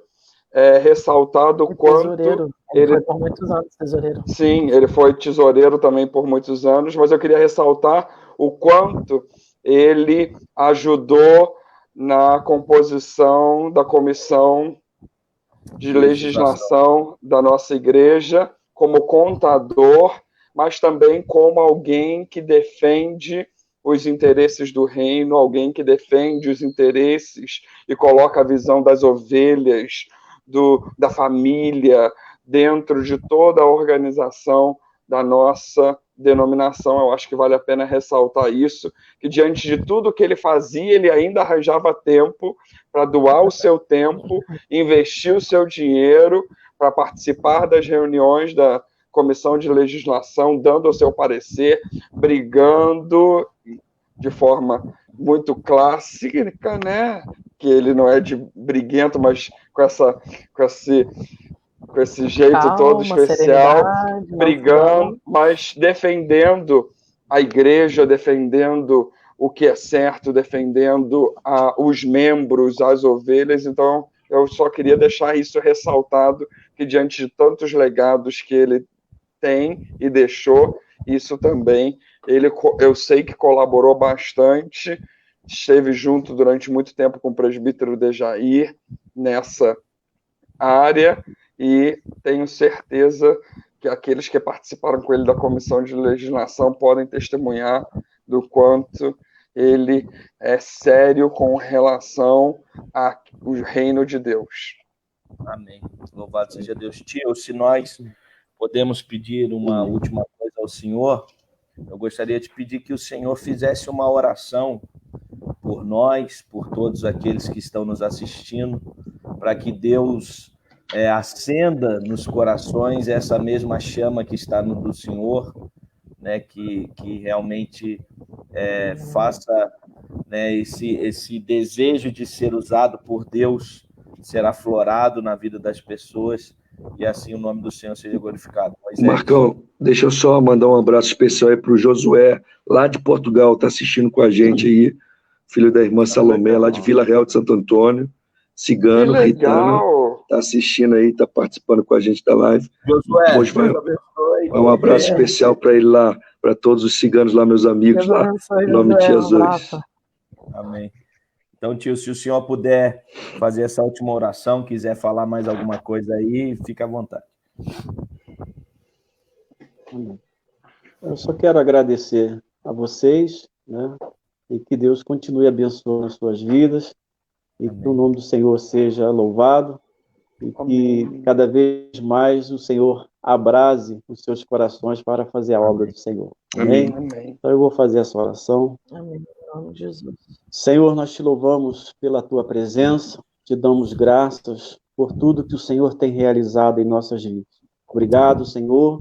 ressaltado o quanto... Ele foi por muitos anos tesoureiro. Sim, ele foi tesoureiro também por muitos anos, mas eu queria ressaltar o quanto ele ajudou na composição da comissão de legislação da nossa igreja, como contador, mas também como alguém que defende os interesses do reino, alguém que defende os interesses e coloca a visão das ovelhas, da família, dentro de toda a organização da nossa denominação. Eu acho que vale a pena ressaltar isso, que diante de tudo que ele fazia, ele ainda arranjava tempo para doar o seu tempo, investir o seu dinheiro para participar das reuniões da comissão de legislação, dando o seu parecer, brigando de forma muito clássica, né? Que ele não é de briguento, mas com esse jeito todo especial, brigando, mas defendendo a igreja, defendendo o que é certo, defendendo os membros, as ovelhas. Então, eu só queria deixar isso ressaltado, que diante de tantos legados que ele tem e deixou, isso também, eu sei que colaborou bastante, esteve junto durante muito tempo com o presbítero Dejair nessa área, e tenho certeza que aqueles que participaram com ele da comissão de legislação podem testemunhar do quanto ele é sério com relação ao reino de Deus. Amém. Louvado seja Deus. Tio, se nós podemos pedir uma última coisa ao Senhor, eu gostaria de pedir que o Senhor fizesse uma oração por nós, por todos aqueles que estão nos assistindo, para que Deus acenda nos corações essa mesma chama que está no do Senhor, né, que realmente faça, né, esse desejo de ser usado por Deus ser aflorado na vida das pessoas, e assim o nome do Senhor seja glorificado. Marcão, deixa eu só mandar um abraço especial aí para o Josué, lá de Portugal, está assistindo com a gente aí, filho da irmã Salomé, lá de Vila Real de Santo Antônio, cigano, ritano, está assistindo aí, está participando com a gente da live. Josué, hoje vai um abraço especial para ele lá, para todos os ciganos lá, meus amigos lá, em nome de Jesus. Amém. Então, tio, se o senhor puder fazer essa última oração, quiser falar mais alguma coisa aí, fica à vontade. Eu só quero agradecer a vocês, né? E que Deus continue abençoando as suas vidas, e que o nome do Senhor seja louvado, e que cada vez mais o Senhor abrase os seus corações para fazer a obra do Senhor. Amém? Amém. Então eu vou fazer essa oração. Amém. Em nome de Jesus. Senhor, nós te louvamos pela tua presença, te damos graças por tudo que o Senhor tem realizado em nossas vidas. Obrigado, Senhor,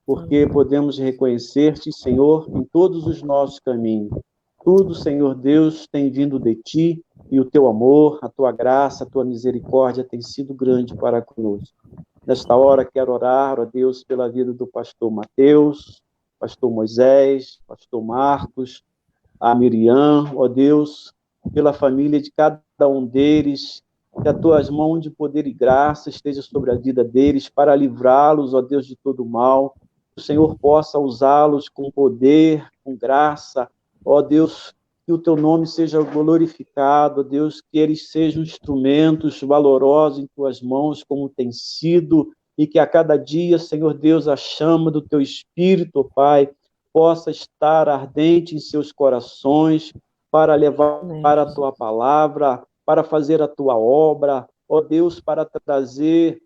porque podemos reconhecer-te, Senhor, em todos os nossos caminhos. Tudo, Senhor Deus, tem vindo de ti, e o teu amor, a tua graça, a tua misericórdia tem sido grande para conosco. Nesta hora quero orar, ó Deus, pela vida do pastor Mateus, pastor Moisés, pastor Marcos, a Miriam, ó Deus, pela família de cada um deles, que as tuas mãos de poder e graça estejam sobre a vida deles, para livrá-los, ó Deus, de todo mal. Que o Senhor possa usá-los com poder, com graça, ó Deus, que o teu nome seja glorificado, ó Deus, que eles sejam instrumentos valorosos em tuas mãos, como tem sido, e que a cada dia, Senhor Deus, a chama do teu Espírito, ó Pai, possa estar ardente em seus corações, para levar a tua palavra, para fazer a tua obra, ó Deus, para trazer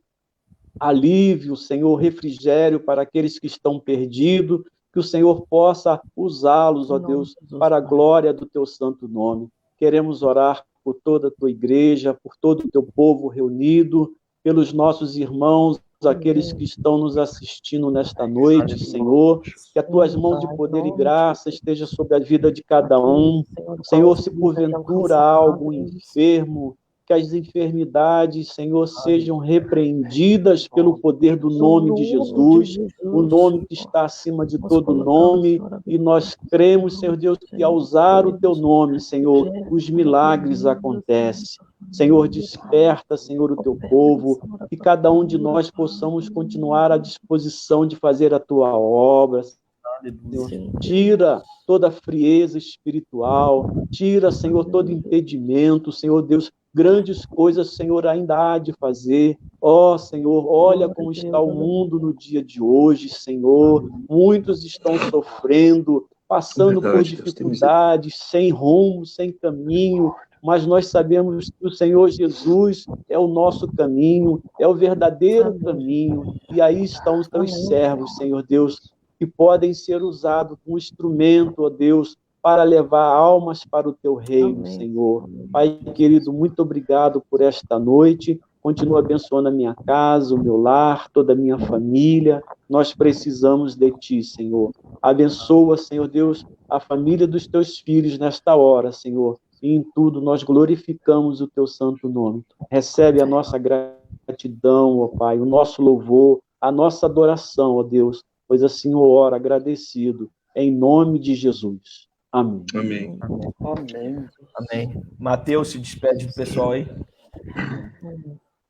alívio, Senhor, refrigério para aqueles que estão perdidos, que o Senhor possa usá-los, ó Deus, para a glória do teu santo nome. Queremos orar por toda a tua igreja, por todo o teu povo reunido, pelos nossos irmãos, aqueles que estão nos assistindo nesta noite, Senhor, que as tuas mãos de poder e graça estejam sobre a vida de cada um. Senhor, se porventura há algum enfermo, que as enfermidades, Senhor, sejam repreendidas pelo poder do nome de Jesus, o nome que está acima de todo nome, e nós cremos, Senhor Deus, que ao usar o teu nome, Senhor, os milagres acontecem. Senhor, desperta, Senhor, o teu povo, que cada um de nós possamos continuar à disposição de fazer a tua obra. Senhor, tira toda a frieza espiritual, tira, Senhor, todo impedimento, Senhor Deus, grandes coisas, Senhor, ainda há de fazer. Ó, Senhor, olha como está o mundo no dia de hoje, Senhor. Muitos estão sofrendo, passando por dificuldades, sem rumo, sem caminho, mas nós sabemos que o Senhor Jesus é o nosso caminho, é o verdadeiro caminho, e aí estão os teus servos, Senhor Deus, que podem ser usados como instrumento, ó Deus, para levar almas para o teu reino, Senhor. Pai querido, muito obrigado por esta noite. Continua abençoando a minha casa, o meu lar, toda a minha família. Nós precisamos de ti, Senhor. Abençoa, Senhor Deus, a família dos teus filhos nesta hora, Senhor. E em tudo nós glorificamos o teu santo nome. Recebe a nossa gratidão, ó Pai, o nosso louvor, a nossa adoração, ó Deus, pois assim eu oro agradecido, em nome de Jesus. Amém. Amém. Amém. Amém. Mateus, se despede do pessoal aí.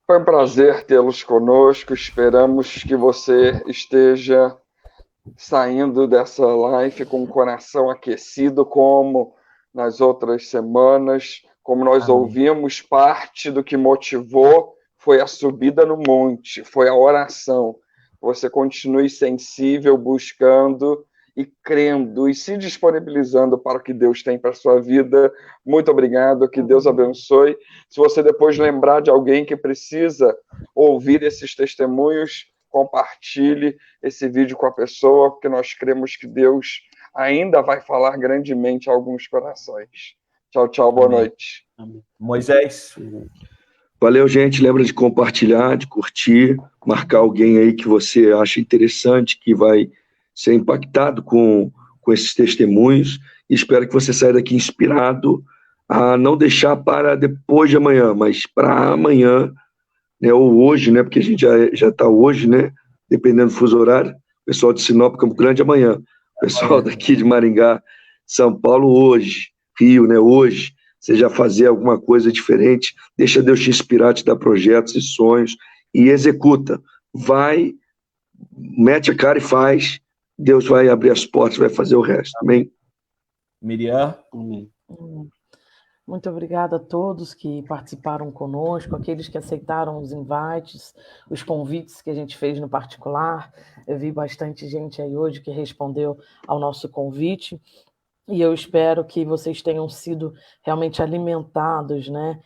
Foi um prazer tê-los conosco. Esperamos que você esteja saindo dessa live com o coração aquecido, como nas outras semanas. Como nós ouvimos, parte do que motivou foi a subida no monte, foi a oração. Você continue sensível, buscando e crendo e se disponibilizando para o que Deus tem para a sua vida. Muito obrigado, que Deus abençoe. Se você depois lembrar de alguém que precisa ouvir esses testemunhos, compartilhe esse vídeo com a pessoa, porque nós cremos que Deus ainda vai falar grandemente a alguns corações. Tchau, tchau, boa noite. Amém. Moisés. Valeu, gente. Lembra de compartilhar, de curtir, marcar alguém aí que você acha interessante, que vai ser impactado com esses testemunhos. E espero que você saia daqui inspirado a não deixar para depois de amanhã, mas para amanhã, né, ou hoje, né, porque a gente já está hoje, né, dependendo do fuso horário. O pessoal de Sinop, Campo Grande, amanhã. O pessoal daqui de Maringá, São Paulo, hoje. Rio, né, hoje. Você já fazer alguma coisa diferente, deixa Deus te inspirar, te dar projetos e sonhos, e executa. Vai, mete a cara e faz, Deus vai abrir as portas, vai fazer o resto. Amém? Miriam. Amém. Muito obrigada a todos que participaram conosco, aqueles que aceitaram os invites, os convites que a gente fez no particular. Eu vi bastante gente aí hoje que respondeu ao nosso convite. E eu espero que vocês tenham sido realmente alimentados, né,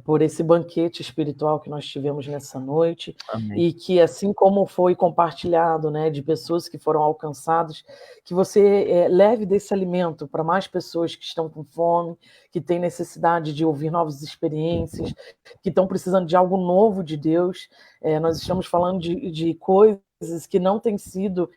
por esse banquete espiritual que nós tivemos nessa noite. Amém. E que, assim como foi compartilhado, né, de pessoas que foram alcançadas, que você leve desse alimento para mais pessoas que estão com fome, que têm necessidade de ouvir novas experiências, que estão precisando de algo novo de Deus. Nós estamos falando de coisas que não têm sido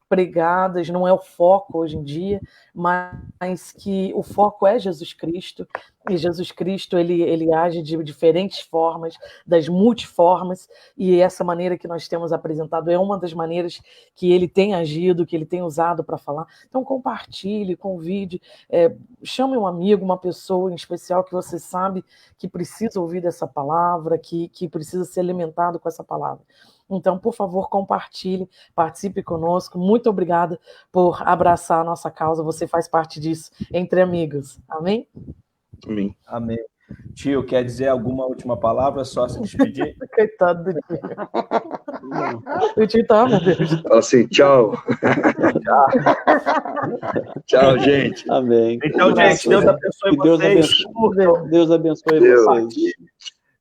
pregadas, não é o foco hoje em dia, mas que o foco é Jesus Cristo, e Jesus Cristo ele age de diferentes formas, das multiformas, e essa maneira que nós temos apresentado é uma das maneiras que ele tem agido, que ele tem usado para falar. Então compartilhe, convide, chame um amigo, uma pessoa em especial que você sabe que precisa ouvir dessa palavra, que precisa ser alimentado com essa palavra. Então, por favor, compartilhe, participe conosco. Muito obrigada por abraçar a nossa causa. Você faz parte disso, entre amigos. Amém? Amém. Amém. Tio, quer dizer alguma última palavra? Só se despedir? Coitado do tio. O tio tá, meu Deus. Fala assim, tchau. Tchau, gente. Amém. Então, gente, Deus abençoe vocês. Deus abençoe Deus. vocês.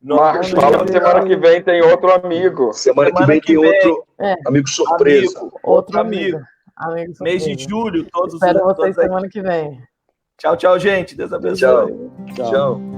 Marcos, fala que semana que vem tem outro amigo. Semana que vem tem outro amigo surpresa. Outro amigo. Amigo Mês de julho, todos Espero vocês aí. semana que vem. Tchau, tchau, gente. Deus abençoe. Tchau.